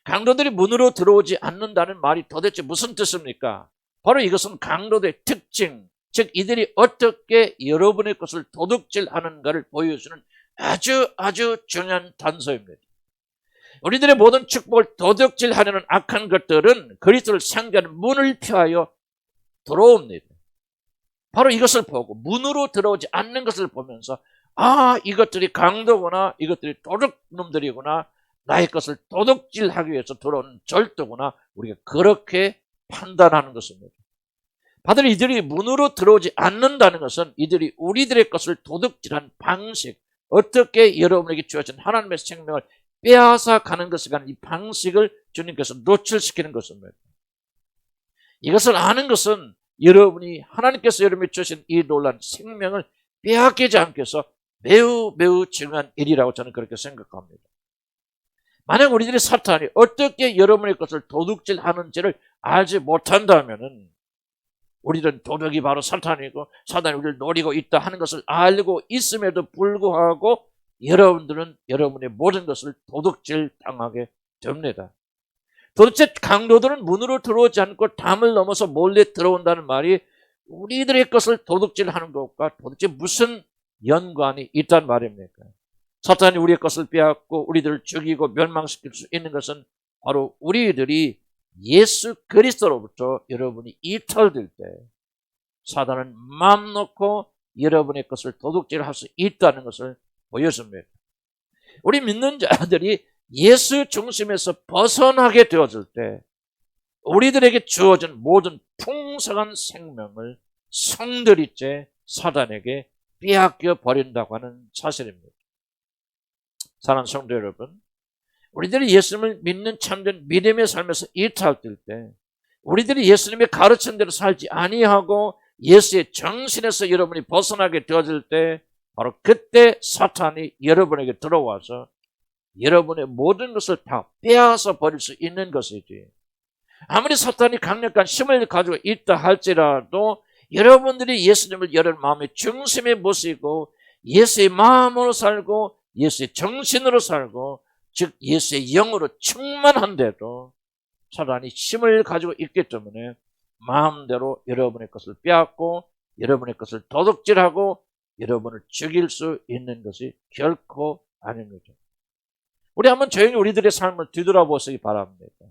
강도들이 문으로 들어오지 않는다는 말이 도대체 무슨 뜻입니까? 바로 이것은 강도들의 특징, 즉 이들이 어떻게 여러분의 것을 도둑질하는가를 보여주는 아주 중요한 단서입니다. 우리들의 모든 축복을 도둑질하려는 악한 것들은 그리스도를 상징하는 문을 피하여 들어옵니다. 바로 이것을 보고 문으로 들어오지 않는 것을 보면서 아, 이것들이 강도구나, 이것들이 도둑놈들이구나, 나의 것을 도둑질하기 위해서 들어온 절도구나, 우리가 그렇게 판단하는 것입니다. 바들 이들이 문으로 들어오지 않는다는 것은 이들이 우리들의 것을 도둑질한 방식, 어떻게 여러분에게 주어진 하나님의 생명을 빼앗아 가는 것에 관한 이 방식을 주님께서 노출시키는 것입니다. 이것을 아는 것은 여러분이 하나님께서 여러분에게 주신 이 놀라운 생명을 빼앗기지 않기 위해서 매우 중요한 일이라고 저는 그렇게 생각합니다. 만약 우리들이 사탄이 어떻게 여러분의 것을 도둑질하는지를 알지 못한다면은 우리는 도둑이 바로 사탄이고 사탄이 우리를 노리고 있다 하는 것을 알고 있음에도 불구하고 여러분들은 여러분의 모든 것을 도둑질 당하게 됩니다. 도대체 강도들은 문으로 들어오지 않고 담을 넘어서 몰래 들어온다는 말이 우리들의 것을 도둑질하는 것과 도대체 무슨 연관이 있단 말입니까? 사탄이 우리의 것을 빼앗고 우리들을 죽이고 멸망시킬 수 있는 것은 바로 우리들이 예수 그리스도로부터 여러분이 이탈될 때 사단은 마음 놓고 여러분의 것을 도둑질할 수 있다는 것을 보여줍니다. 우리 믿는 자들이 예수 중심에서 벗어나게 되어질 때 우리들에게 주어진 모든 풍성한 생명을 성들이째 사단에게 빼앗겨 버린다고 하는 사실입니다. 사랑하는 성도 여러분, 우리들이 예수님을 믿는 참된 믿음의 삶에서 이탈될 때 우리들이 예수님의 가르친 대로 살지 아니하고 예수의 정신에서 여러분이 벗어나게 되어질 때 바로 그때 사탄이 여러분에게 들어와서 여러분의 모든 것을 다 빼앗아 버릴 수 있는 것이지. 아무리 사탄이 강력한 힘을 가지고 있다 할지라도 여러분들이 예수님을 여러분 마음의 중심에 모시고 예수의 마음으로 살고 예수의 정신으로 살고 즉 예수의 영으로 충만한데도 사단이 힘을 가지고 있기 때문에 마음대로 여러분의 것을 빼앗고 여러분의 것을 도둑질하고 여러분을 죽일 수 있는 것이 결코 아닙니다. 우리 한번 조용히 우리들의 삶을 뒤돌아보시기 바랍니다.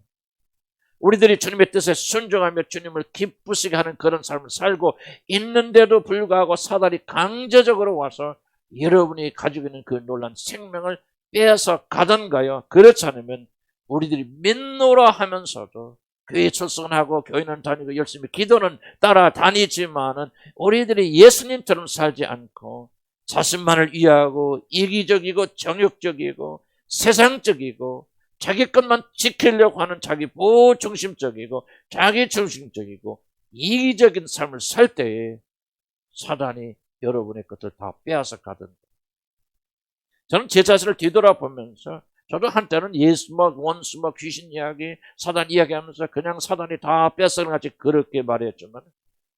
우리들이 주님의 뜻에 순종하며 주님을 기쁘시게 하는 그런 삶을 살고 있는데도 불구하고 사단이 강제적으로 와서 여러분이 가지고 있는 그 놀라운 생명을 빼앗아 가던가요? 그렇지 않으면 우리들이 믿노라 하면서도 교회 출석하고 교회는 다니고 열심히 기도는 따라다니지만은 우리들이 예수님처럼 살지 않고 자신만을 위하고 이기적이고 정욕적이고 세상적이고 자기 것만 지키려고 하는 자기 보호 중심적이고 자기 중심적이고 이기적인 삶을 살 때에 사단이 여러분의 것을 다 빼앗아 가던가. 저는 제 자신을 뒤돌아보면서 저도 한때는 예수 원수 귀신 이야기 사단 이야기하면서 그냥 사단이 다 뺏어가는 같이 그렇게 말했지만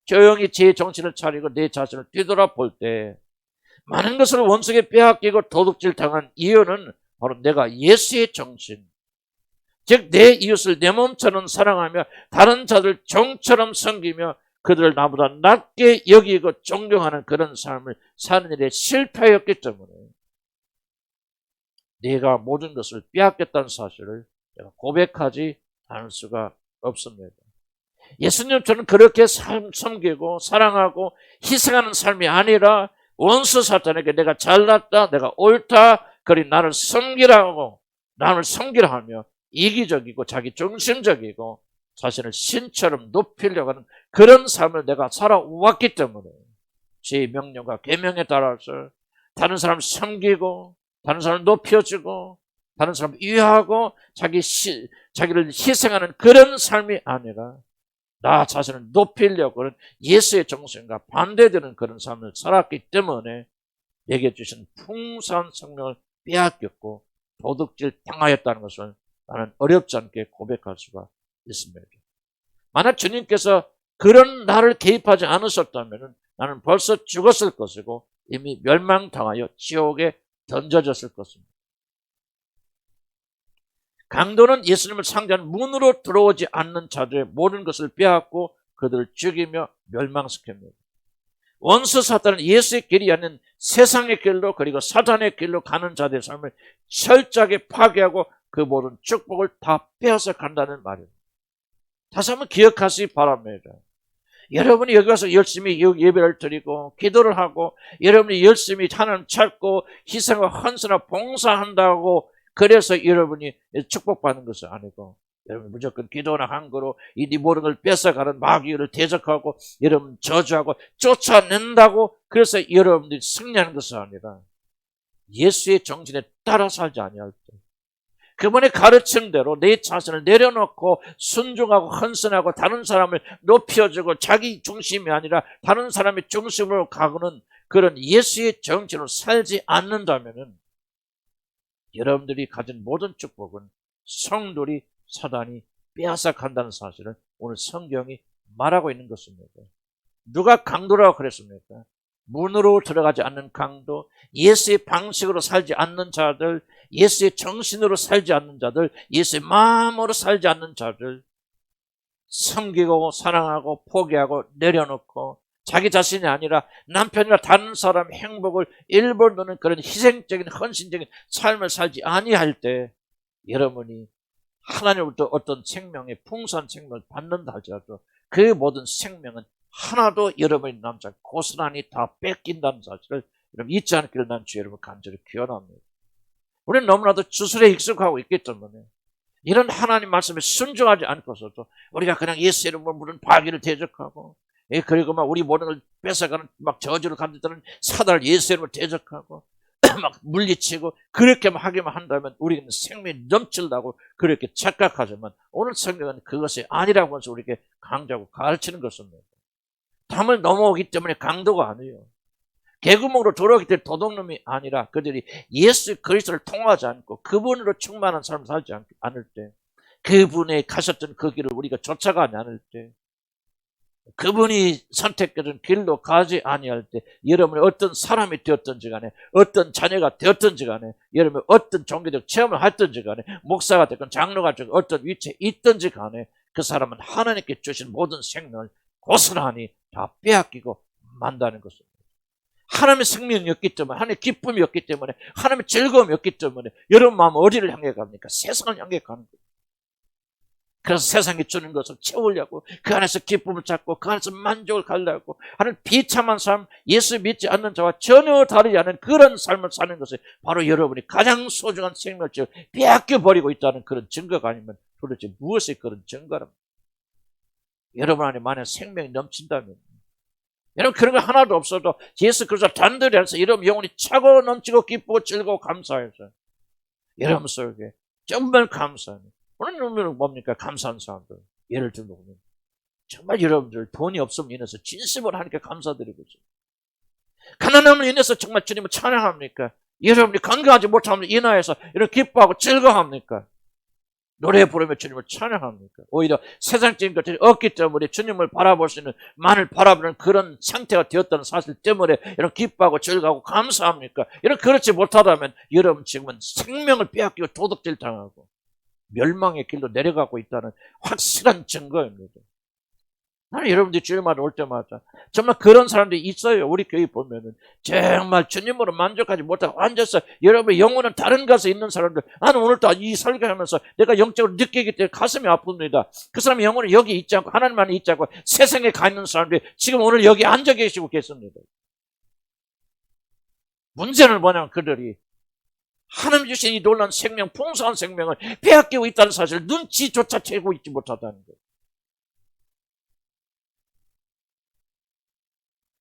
조용히 제 정신을 차리고 내 자신을 뒤돌아볼 때 많은 것을 원수에게 빼앗기고 도둑질 당한 이유는 바로 내가 예수의 정신 즉 내 이웃을 내 몸처럼 사랑하며 다른 자들 종처럼 섬기며 그들을 나보다 낮게 여기고 존경하는 그런 삶을 사는 일에 실패했기 때문에 내가 모든 것을 빼앗겼다는 사실을 내가 고백하지 않을 수가 없습니다. 예수님처럼 그렇게 섬기고 사랑하고 희생하는 삶이 아니라 원수 사탄에게 내가 잘났다, 내가 옳다, 그리 나를 섬기라 하며 이기적이고 자기 중심적이고 자신을 신처럼 높이려고 하는 그런 삶을 내가 살아왔기 때문에 제 명령과 계명에 따라서 다른 사람 섬기고 다른 사람을 높여주고 다른 사람을 위하고 자기를 희생하는 그런 삶이 아니라 나 자신을 높이려고 하는 예수의 정신과 반대되는 그런 삶을 살았기 때문에 내게 주신 풍성한 생명을 빼앗겼고 도둑질 당하였다는 것을 나는 어렵지 않게 고백할 수가 있습니다. 만약 주님께서 그런 나를 개입하지 않으셨다면 나는 벌써 죽었을 것이고 이미 멸망당하여 지옥에 던져졌을 것입니다. 강도는 예수님을 상대하는 문으로 들어오지 않는 자들의 모든 것을 빼앗고 그들을 죽이며 멸망시킵니다. 원수 사탄은 예수의 길이 아닌 세상의 길로 그리고 사탄의 길로 가는 자들의 삶을 철저하게 파괴하고 그 모든 축복을 다 빼앗아 간다는 말입니다. 다시 한번 기억하시기 바랍니다. 여러분이 여기 와서 열심히 예배를 드리고 기도를 하고 여러분이 열심히 하나님 찾고 희생과 헌신과 봉사한다고 그래서 여러분이 축복받는 것은 아니고, 여러분 무조건 기도나 한 거로 이 모든 걸 뺏어가는 마귀를 대적하고 여러분 저주하고 쫓아낸다고 그래서 여러분들이 승리하는 것은 아니라, 예수의 정신에 따라 살지 아니할 때, 그분의 가르침대로 내 자신을 내려놓고 순종하고 헌신하고 다른 사람을 높여주고 자기 중심이 아니라 다른 사람의 중심으로 가고는 그런 예수의 정신으로 살지 않는다면은 여러분들이 가진 모든 축복은 성들이 사단이 빼앗아간다는 사실을 오늘 성경이 말하고 있는 것입니다. 누가 강도라고 그랬습니까? 문으로 들어가지 않는 강도, 예수의 방식으로 살지 않는 자들, 예수의 정신으로 살지 않는 자들, 예수의 마음으로 살지 않는 자들, 섬기고 사랑하고 포기하고 내려놓고 자기 자신이 아니라 남편이나 다른 사람의 행복을 일부러 두는 그런 희생적인 헌신적인 삶을 살지 아니할 때, 여러분이 하나님으로부터 어떤 생명의 풍성한 생명을 받는다 할지라도 그 모든 생명은 하나도 여러분의 남자 고스란히 다 뺏긴다는 사실을 여러분 잊지 않기를 난 주 여러분 간절히 기원합니다. 우리는 너무나도 주술에 익숙하고 있기 때문에 이런 하나님 말씀에 순종하지 않고서도 우리가 그냥 예수 이름으로 무슨 파괴를 대적하고, 그리고 막 우리 모든 걸 뺏어가는 막 저주를 감지하는 사단을 예수 이름으로 대적하고 막 물리치고 그렇게 하기만 한다면 우리는 생명이 넘칠다고 그렇게 착각하지만, 오늘 성경은 그것이 아니라고 해서 우리에게 강조하고 가르치는 것입니다. 담을 넘어오기 때문에 강도가 아니에요. 개구멍으로 들어오기 때문에 도둑놈이 아니라, 그들이 예수 그리스도를 통하지 않고 그분으로 충만한 삶을 살지 않을 때, 그분의 가셨던 그 길을 우리가 쫓아가지 않을 때, 그분이 선택해준 길로 가지 아니할 때, 여러분이 어떤 사람이 되었든지 간에, 어떤 자녀가 되었든지 간에, 여러분이 어떤 종교적 체험을 했든지 간에, 목사가 됐건 장로가 됐건 어떤 위치에 있든지 간에 그 사람은 하나님께 주신 모든 생명을 고스란히 다 빼앗기고 만다는 것입니다. 하나님의 생명이 없기 때문에, 하나님의 기쁨이 없기 때문에, 하나님의 즐거움이 없기 때문에 여러분 마음은 어디를 향해 갑니까? 세상을 향해 가는 거예요. 그래서 세상이 주는 것을 채우려고 그 안에서 기쁨을 찾고 그 안에서 만족을 가려고 하는 비참한 삶, 예수 믿지 않는 자와 전혀 다르지 않은 그런 삶을 사는 것이 바로 여러분이 가장 소중한 생명을 빼앗겨버리고 있다는 그런 증거가 아니면 도대체 무엇이 그런 증거랍니까? 여러분 안에 만약 생명이 넘친다면, 여러분 그런 거 하나도 없어도 예수 그리스도 단둘이 해서 여러분 영혼이 차고 넘치고 기쁘고 즐거워 감사해서 여러분 속에 정말 감사합니다. 오늘 놈은 뭡니까? 감사한 사람들. 예를 들면 정말 여러분들 돈이 없으면 인해서 진심으로 하나님께 감사드리고 있어요. 가난함을 인해서 정말 주님을 찬양합니까? 여러분이 건강하지 못하면 인하여서 이렇게 기뻐하고 즐거워합니까? 노래 부르며 주님을 찬양합니까? 오히려 세상적인 것들이 없기 때문에 주님을 바라볼 수 있는 만을 바라보는 그런 상태가 되었다는 사실 때문에 이렇게 기뻐하고 즐거워하고 감사합니까? 이렇게 그렇지 못하다면 여러분 지금은 생명을 빼앗기고 도둑질 당하고 멸망의 길로 내려가고 있다는 확실한 증거입니다. 나는 여러분들이 주님한테 올 때마다 정말 그런 사람들이 있어요. 우리 교회 보면은 정말 주님으로 만족하지 못하고 앉아서 여러분의 영혼은 다른 곳에 있는 사람들, 나는 오늘도 이 설교하면서 내가 영적으로 느끼기 때문에 가슴이 아픕니다. 그 사람의 영혼은 여기 있지 않고 하나님 안에 있지 않고 세상에 가 있는 사람들이 지금 오늘 여기 앉아 계시고 계십니다. 문제는 뭐냐면 그들이 하나님 주신 이 놀라운 생명, 풍성한 생명을 빼앗기고 있다는 사실을 눈치조차 채고 있지 못하다는 거예요.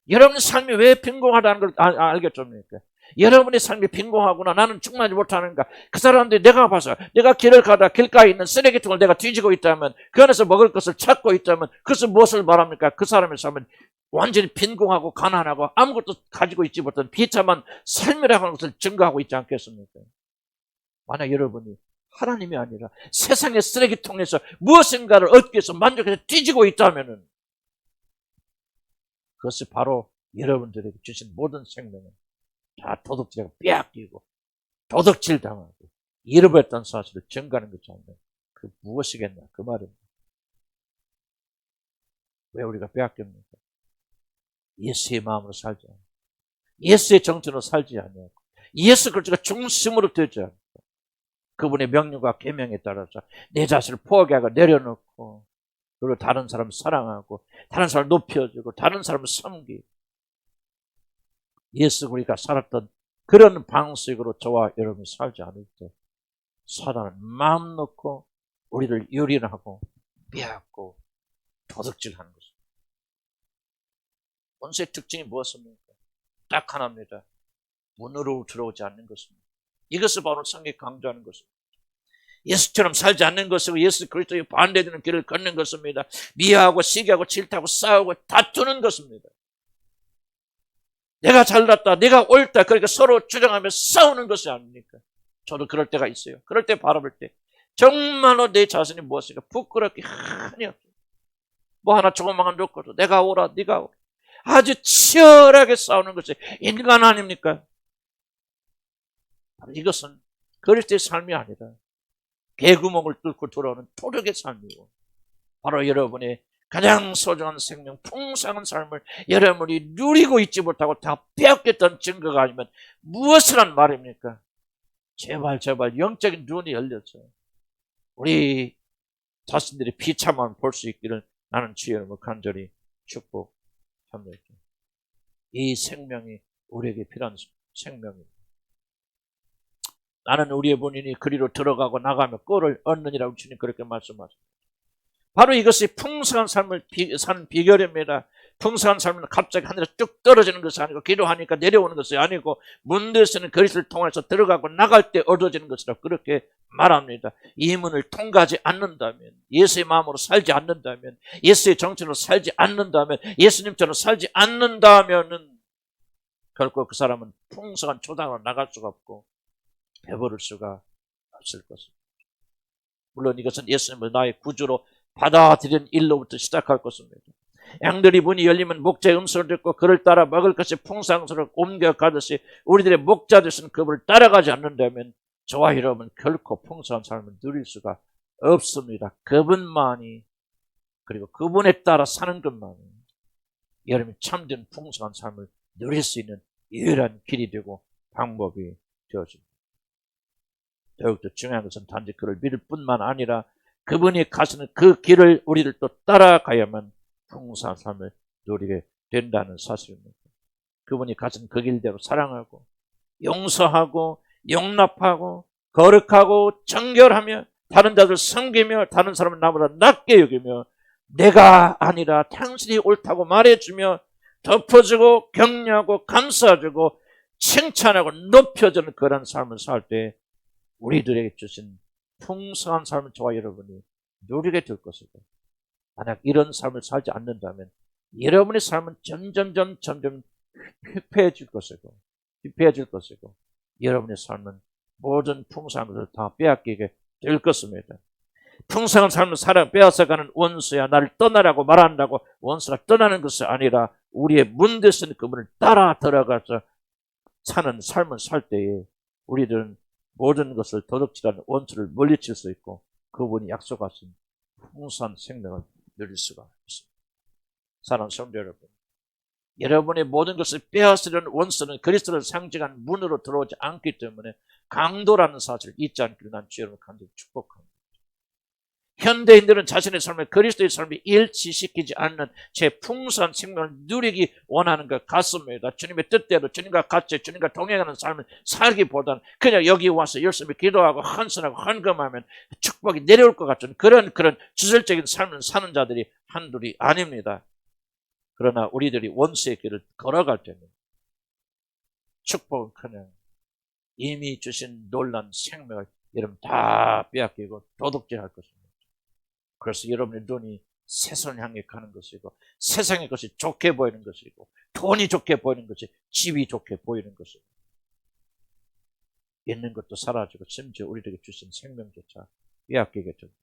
여러분의 삶이 왜 빈곤하다는 걸 알겠습니까? 여러분의 삶이 빈곤하구나, 나는 충만하지 못하는가. 그 사람들이 내가 봐서 내가 길을 가다 길가에 있는 쓰레기통을 내가 뒤지고 있다면, 그 안에서 먹을 것을 찾고 있다면 그것은 무엇을 말합니까? 그 사람의 삶은 완전히 빈곤하고 가난하고 아무것도 가지고 있지 못한 비참한 삶이라고 하는 것을 증거하고 있지 않겠습니까? 만약 여러분이 하나님이 아니라 세상의 쓰레기통에서 무엇인가를 얻기 위해서 만족해서 뒤지고 있다면 그것이 바로 여러분들에게 주신 모든 생명은 다 도둑질하고 빼앗기고 도둑질 당하고 잃어버렸다는 사실을 증거하는 것이 아니라 그 무엇이겠나 그 말입니다. 왜 우리가 빼앗깁니까? 예수의 마음으로 살지 않고 예수의 정신으로 살지 않고 예수 그리스도가 중심으로 되지 않고 그분의 명령과 계명에 따라서 내 자신을 포기하고 내려놓고 그리고 다른 사람 사랑하고 다른 사람 높여주고 다른 사람을 섬기고 예수 우리가 살았던 그런 방식으로 저와 여러분이 살지 않을 때 사단은 마음 놓고 우리를 유린하고 빼앗고 도둑질하는 것입니다. 원수의 특징이 무엇입니까? 딱 하나입니다. 문으로 들어오지 않는 것입니다. 이것을 바로 성경이 강조하는 것입니다. 예수처럼 살지 않는 것이고 예수 그리스도의 반대되는 길을 걷는 것입니다. 미워하고 시기하고 질투하고 싸우고 다투는 것입니다. 내가 잘났다, 내가 옳다, 그러니까 서로 주장하며 싸우는 것이 아닙니까? 저도 그럴 때가 있어요. 그럴 때 바라볼 때 정말로 내 자신이 무엇인가 부끄럽게 한이 없어요. 뭐 하나 조금만 놓고도 내가 오라, 네가 오라. 아주 치열하게 싸우는 것이 인간 아닙니까? 이것은 그리스도의 삶이 아니라 개구멍을 뚫고 돌아오는 토력의 삶이고 바로 여러분의 가장 소중한 생명, 풍성한 삶을 여러분이 누리고 있지 못하고 다 빼앗겼던 증거가 아니면 무엇을 한 말입니까? 제발 영적인 눈이 열려서 우리 자신들이 비참함을 볼 수 있기를 나는 주의 이름으로 간절히 축복합니다. 이 생명이 우리에게 필요한 생명입니다. 나는 우리의 본인이 그리로 들어가고 나가며 꼴을 얻느니라고 주님 그렇게 말씀하십니다. 바로 이것이 풍성한 삶을 사는 비결입니다. 풍성한 삶은 갑자기 하늘에 뚝 떨어지는 것이 아니고 기도하니까 내려오는 것이 아니고 문들에서는 그리스도를 통해서 들어가고 나갈 때 얻어지는 것이라고 그렇게 말합니다. 이 문을 통과하지 않는다면, 예수의 마음으로 살지 않는다면, 예수의 정체로 살지 않는다면, 예수님처럼 살지 않는다면은 결코 그 사람은 풍성한 초당으로 나갈 수가 없고 배부를 수가 없을 것입니다. 물론 이것은 예수님을 나의 구주로 받아들이는 일로부터 시작할 것입니다. 양들이 문이 열리면 목자의 음성을 듣고 그를 따라 먹을 것이 풍성스럽게 옮겨가듯이 우리들의 목자 되신 그분을 따라가지 않는다면 저와 여러분은 결코 풍성한 삶을 누릴 수가 없습니다. 그분만이, 그리고 그분에 따라 사는 것만이 여러분이 참된 풍성한 삶을 누릴 수 있는 유일한 길이 되고 방법이 되어집니다. 더욱더 중요한 것은 단지 그를 믿을 뿐만 아니라 그분이 가시는 그 길을 우리를 또 따라가야만 풍성한 삶을 누리게 된다는 사실입니다. 그분이 가신 그 길대로 사랑하고 용서하고 용납하고 거룩하고 정결하며 다른 자들 섬기며 다른 사람을 나보다 낮게 여기며 내가 아니라 당신이 옳다고 말해주며 덮어주고 격려하고 감싸주고 칭찬하고 높여주는 그런 삶을 살 때 우리들에게 주신 풍성한 삶을 저와 여러분이 누리게 될 것이고, 만약 이런 삶을 살지 않는다면 여러분의 삶은 점점 휘폐해질 것이고 여러분의 삶은 모든 풍성한 것을 다 빼앗기게 될 것입니다. 풍성한 삶을 빼앗아가는 원수야 나를 떠나라고 말한다고 원수가 떠나는 것이 아니라 우리의 문 대신 그분을 따라 들어가서 사는 삶을 살 때에 우리들은 모든 것을 도둑질하는 원수를 물리칠 수 있고 그분이 약속하신 풍성한 생명을 누릴 수가 있습니다. 사랑하는 성도 여러분, 여러분의 모든 것을 빼앗으려는 원수는 그리스도를 상징하는 문으로 들어오지 않기 때문에 강도라는 사실을 잊지 않기를 난 주여를 간절히 축복합니다. 현대인들은 자신의 삶을 그리스도의 삶에 일치시키지 않는 제 풍성한 생명을 누리기 원하는 것 같습니다. 주님의 뜻대로 주님과 같이 주님과 동행하는 삶을 살기보다는 그냥 여기 와서 열심히 기도하고 헌신하고 헌금하면 축복이 내려올 것 같은 그런 주설적인 삶을 사는 자들이 한둘이 아닙니다. 그러나 우리들이 원수의 길을 걸어갈 때는 축복은커녕 이미 주신 놀라운 생명을 여러분 다 빼앗기고 도둑질할 것입니다. 그래서 여러분의 눈이 세상을 향해 가는 것이고 세상의 것이 좋게 보이는 것이고 돈이 좋게 보이는 것이 집이 좋게 보이는 것이고 있는 것도 사라지고 심지어 우리에게 주신 생명조차 빼앗기게 됩니다.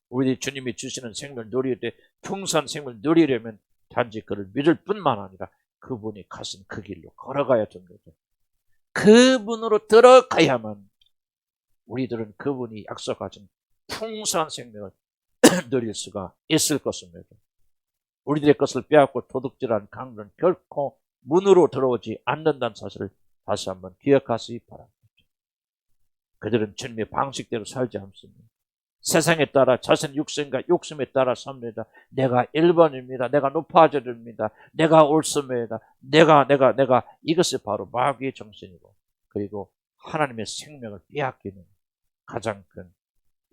우리 주님이 주시는 생명을 누릴 때 풍성한 생명을 누리려면 단지 그를 믿을 뿐만 아니라 그분이 가신 그 길로 걸어가야 되는 거죠. 그분으로 들어가야만 우리들은 그분이 약속하신 풍성한 생명을 누릴 수가 있을 것입니다. 우리들의 것을 빼앗고 도둑질하는 강도는 결코 문으로 들어오지 않는다는 사실을 다시 한번 기억하시기 바랍니다. 그들은 주님의 방식대로 살지 않습니다. 세상에 따라 자신의 육신과 욕심에 따라 삽니다. 내가 1번입니다. 내가 높아져야 됩니다. 내가 옳습니다. 내가 이것이 바로 마귀의 정신이고, 그리고 하나님의 생명을 빼앗기는 가장 큰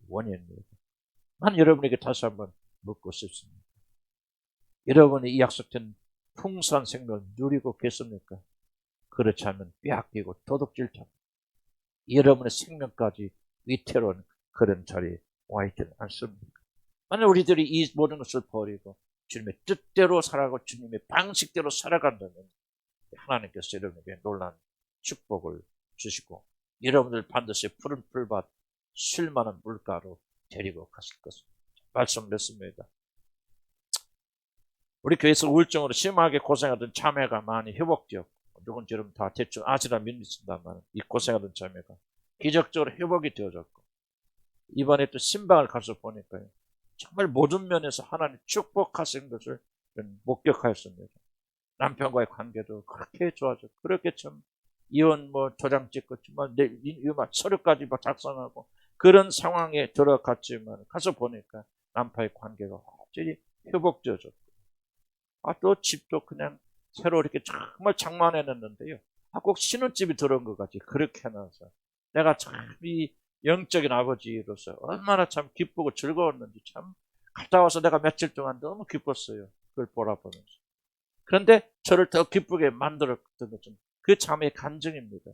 원인입니다. 난 여러분에게 다시 한번 묻고 싶습니다. 여러분이 이 약속된 풍성한 생명을 누리고 계십니까? 그렇지 않으면 빼앗기고 도둑질자, 여러분의 생명까지 위태로운 그런 자리에 와 있지는 않습니까? 만약 우리들이 이 모든 것을 버리고 주님의 뜻대로 살아가고 주님의 방식대로 살아간다면 하나님께서 여러분에게 놀라운 축복을 주시고 여러분들 반드시 푸른 풀밭 쉴만한 물가로 데리고 가실 것입니다. 말씀 맺습니다. 우리 교회에서 우울증으로 심하게 고생하던 자매가 많이 회복되었고, 누군지 여러분 다 대충 아시라 믿습니다만 이 고생하던 자매가 기적적으로 회복이 되어졌고, 이번에 또 신방을 가서 보니까요, 정말 모든 면에서 하나님 축복하신 것을 목격하였습니다. 남편과의 관계도 그렇게 좋아졌고, 그렇게 참 이혼 도장 찍고 정말 서류까지 작성하고 그런 상황에 들어갔지만 가서 보니까 남편의 관계가 완전히 회복되어졌고, 또 집도 그냥 새로 이렇게 정말 장만해놨는데요, 꼭 신혼집이 들어온 것 같이 그렇게 해놔서 내가 참 이 영적인 아버지로서 얼마나 참 기쁘고 즐거웠는지, 참 갔다 와서 내가 며칠 동안 너무 기뻤어요. 그걸 보라보면서. 그런데 저를 더 기쁘게 만들었던 것은 그 자매의 간증입니다.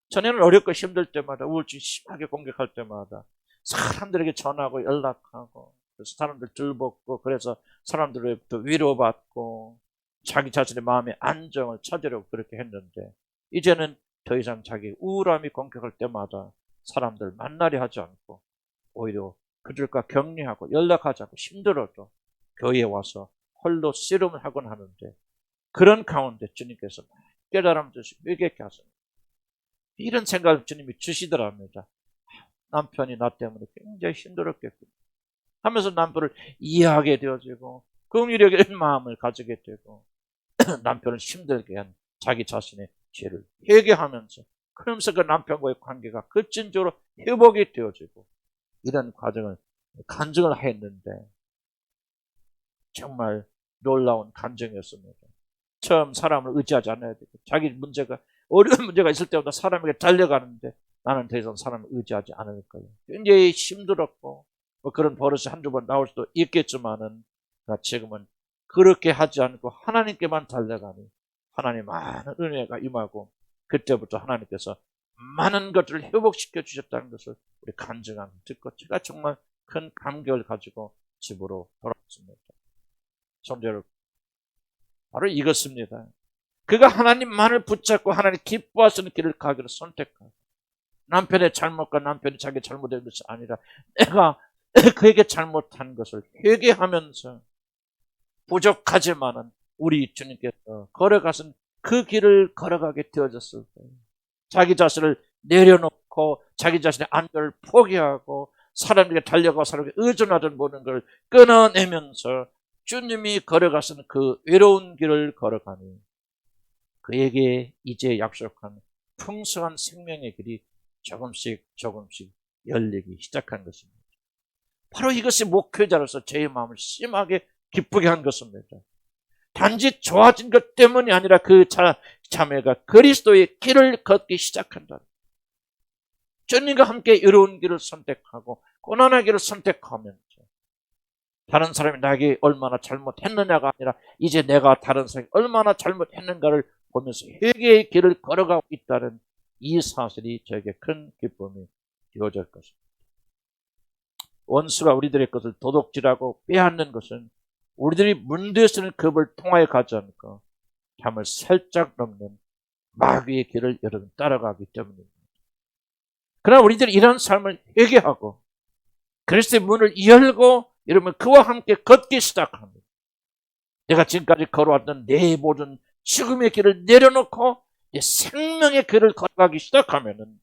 전에는 어렵고 힘들 때마다, 우울증이 심하게 공격할 때마다 사람들에게 전화하고 연락하고, 그래서 사람들 들벗고, 그래서 사람들로부터 위로받고 자기 자신의 마음의 안정을 찾으려고 그렇게 했는데, 이제는 더 이상 자기 우울함이 공격할 때마다 사람들 만나려 하지 않고 오히려 그들과 격려하고 연락하지 않고 힘들어도 교회에 와서 홀로 씨름을 하곤 하는데, 그런 가운데 주님께서 깨달음 주시 회개케 하십니다. 이런 생각을 주님이 주시더랍니다. 남편이 나 때문에 굉장히 힘들었겠군요 하면서 남편을 이해하게 되어지고 긍휼하게 마음을 가지게 되고 남편을 힘들게 한 자기 자신의 죄를 회개하면서, 그러면서 그 남편과의 관계가 급진적으로 회복이 되어지고, 이런 과정을 간증을 했는데 정말 놀라운 간증이었습니다. 처음 사람을 의지하지 않아야 되고, 자기 문제가 어려운 문제가 있을 때마다 사람에게 달려가는데 나는 더 이상 사람을 의지하지 않을 거예요. 굉장히 힘들었고 그런 버릇이 한두 번 나올 수도 있겠지만은, 지금은 그렇게 하지 않고 하나님께만 달려가니 하나님 많은 은혜가 임하고, 그때부터 하나님께서 많은 것들을 회복시켜 주셨다는 것을 우리 간증함 듣고 제가 정말 큰 감격을 가지고 집으로 돌아왔습니다. 성도 여러분, 바로 이것입니다. 그가 하나님만을 붙잡고 하나님 기뻐하시는 길을 가기로 선택하고, 남편의 잘못과 남편이 자기 잘못된 것이 아니라 내가 그에게 잘못한 것을 회개하면서 부족하지만은 우리 주님께서 걸어가신 그 길을 걸어가게 되어졌을 때, 자기 자신을 내려놓고 자기 자신의 안전을 포기하고 사람에게 달려가고 사람에게 의존하던 모든 걸 끊어내면서 주님이 걸어가신 그 외로운 길을 걸어가니 그에게 이제 약속한 풍성한 생명의 길이 조금씩 열리기 시작한 것입니다. 바로 이것이 목회자로서 제 마음을 심하게 기쁘게 한 것입니다. 단지 좋아진 것 때문이 아니라 그 자매가 그리스도의 길을 걷기 시작한다. 주님과 함께 이로운 길을 선택하고 고난의 길을 선택하면서 다른 사람이 나에게 얼마나 잘못했느냐가 아니라 이제 내가 다른 사람이 얼마나 잘못했는가를 보면서 회개의 길을 걸어가고 있다는 이 사실이 저에게 큰 기쁨이 되어질 것입니다. 원수가 우리들의 것을 도둑질하고 빼앗는 것은 우리들이 문제에 쓰는 급을 통하여 가지 않고 잠을 살짝 넘는 마귀의 길을 여러분 따라가기 때문입니다. 그러나 우리들이 이런 삶을 회개하고 그리스도의 문을 열고 여러분 그와 함께 걷기 시작합니다. 내가 지금까지 걸어왔던 내 모든 죽음의 길을 내려놓고 내 생명의 길을 걸어가기 시작하면은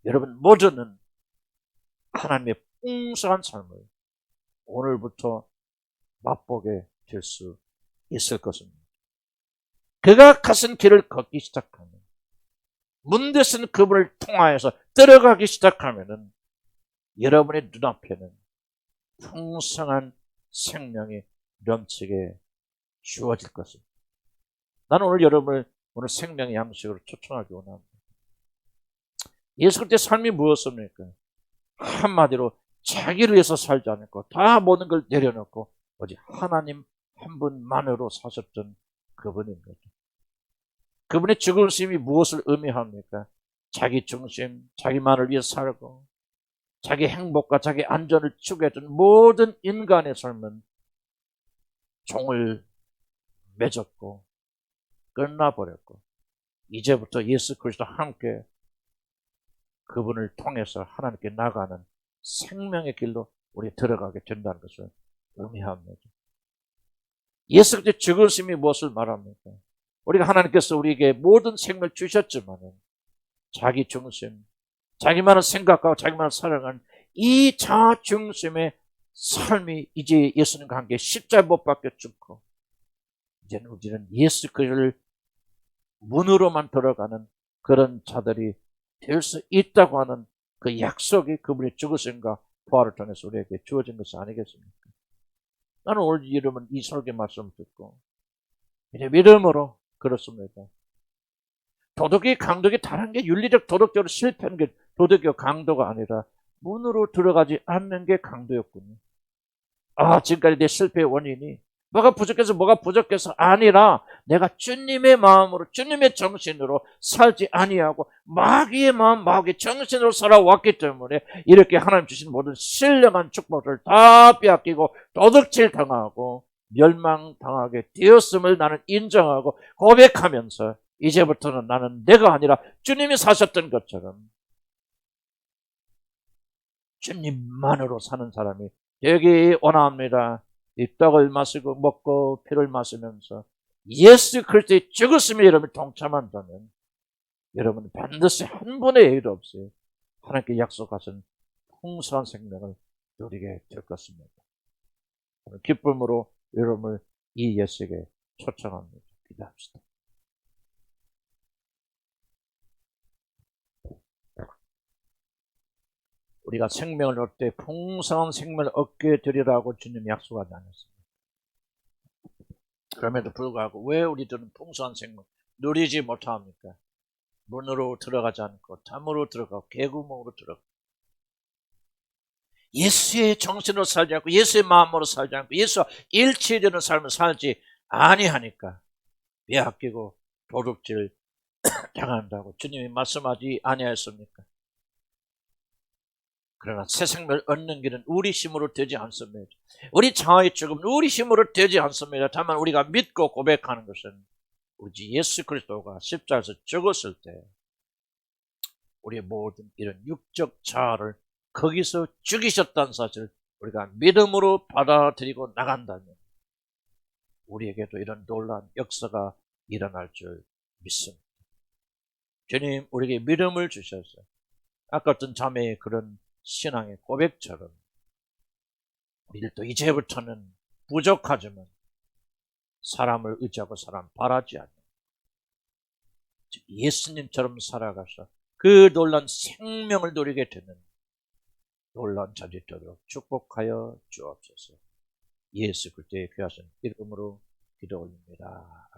여러분 모두는 하나님의 풍성한 삶을 오늘부터 맛보게 될 수 있을 것입니다. 그가 가신 길을 걷기 시작하면, 문 대신 그분을 통하여서 들어가기 시작하면은 여러분의 눈앞에는 풍성한 생명이 넘치게 주어질 것입니다. 나는 오늘 여러분을 오늘 생명의 양식으로 초청하기 원합니다. 예수 그리스도의 삶이 무엇입니까? 한마디로 자기를 위해서 살지 않고 다 모든 걸 내려놓고 오직 하나님 한 분만으로 사셨던 그분입니다. 그분의 죽으심이 무엇을 의미합니까? 자기 중심, 자기만을 위해 살고 자기 행복과 자기 안전을 추구했던 모든 인간의 삶은 종을 맺었고 끝나버렸고 이제부터 예수 그리스도와 함께 그분을 통해서 하나님께 나가는 생명의 길로 우리 들어가게 된다는 것을 의미합니다. 예수 그리스도의 죽으심이 무엇을 말합니까? 우리가 하나님께서 우리에게 모든 생명을 주셨지만 자기 중심, 자기만을 생각하고 자기만을 사랑하는 이 자중심의 삶이 이제 예수님과 함께 십자가에 못 박혀 죽고 이제는 우리는 예수 그리스도를 문으로만 들어가는 그런 자들이 될 수 있다고 하는 그 약속이 그분의 죽으심과 부활을 통해서 우리에게 주어진 것이 아니겠습니까? 나는 오늘 여러분 이 설교 말씀을 듣고 이제 믿음으로 그렇습니다. 도덕의 강도가 다른 게 윤리적 도덕적으로 실패하는 게 도덕의 강도가 아니라 문으로 들어가지 않는 게 강도였군요. 지금까지 내 실패의 원인이 뭐가 부족해서 아니라 내가 주님의 마음으로 주님의 정신으로 살지 아니하고 마귀의 마음 마귀의 정신으로 살아왔기 때문에 이렇게 하나님 주신 모든 신령한 축복을 다 빼앗기고 도둑질 당하고 멸망당하게 되었음을 나는 인정하고 고백하면서 이제부터는 나는 내가 아니라 주님이 사셨던 것처럼 주님만으로 사는 사람이 되기 원합니다. 이 떡을 마시고 먹고 피를 마시면서 예수 그리스도의 죽으심에 여러분이 동참한다면 여러분은 반드시 한 분의 예의도 없이 하나님께 약속하신 풍성한 생명을 누리게 될 것입니다. 기쁨으로 여러분을 이 예수에게 초청합니다. 기도합시다. 우리가 생명을 얻을 때 풍성한 생명을 얻게 되리라고 주님이 약속하지 않았습니다. 그럼에도 불구하고 왜 우리들은 풍성한 생명 누리지 못합니까? 문으로 들어가지 않고 담으로 들어가고 개구멍으로 들어가고 예수의 정신으로 살지 않고 예수의 마음으로 살지 않고 예수와 일치되는 삶을 살지 아니하니까 빼앗기고 도둑질 당한다고 주님이 말씀하지 아니하였습니까? 그러나 새 생명을 얻는 길은 우리 힘으로 되지 않습니다. 우리 자아의 죽음은 우리 힘으로 되지 않습니다. 다만 우리가 믿고 고백하는 것은 우리 예수 그리스도가 십자가에서 죽었을 때 우리의 모든 이런 육적 자아를 거기서 죽이셨다는 사실을 우리가 믿음으로 받아들이고 나간다면 우리에게도 이런 놀라운 역사가 일어날 줄 믿습니다. 주님 우리에게 믿음을 주셔서 아까 어떤 자매의 그런 신앙의 고백처럼 우리들도 이제부터는 부족하지만 사람을 의지하고 사람 바라지 않는 예수님처럼 살아가서 그 놀라운 생명을 누리게 되는 놀라운 자들이 되도록 축복하여 주옵소서. 예수 그리스도의 귀하신 이름으로 기도 올립니다.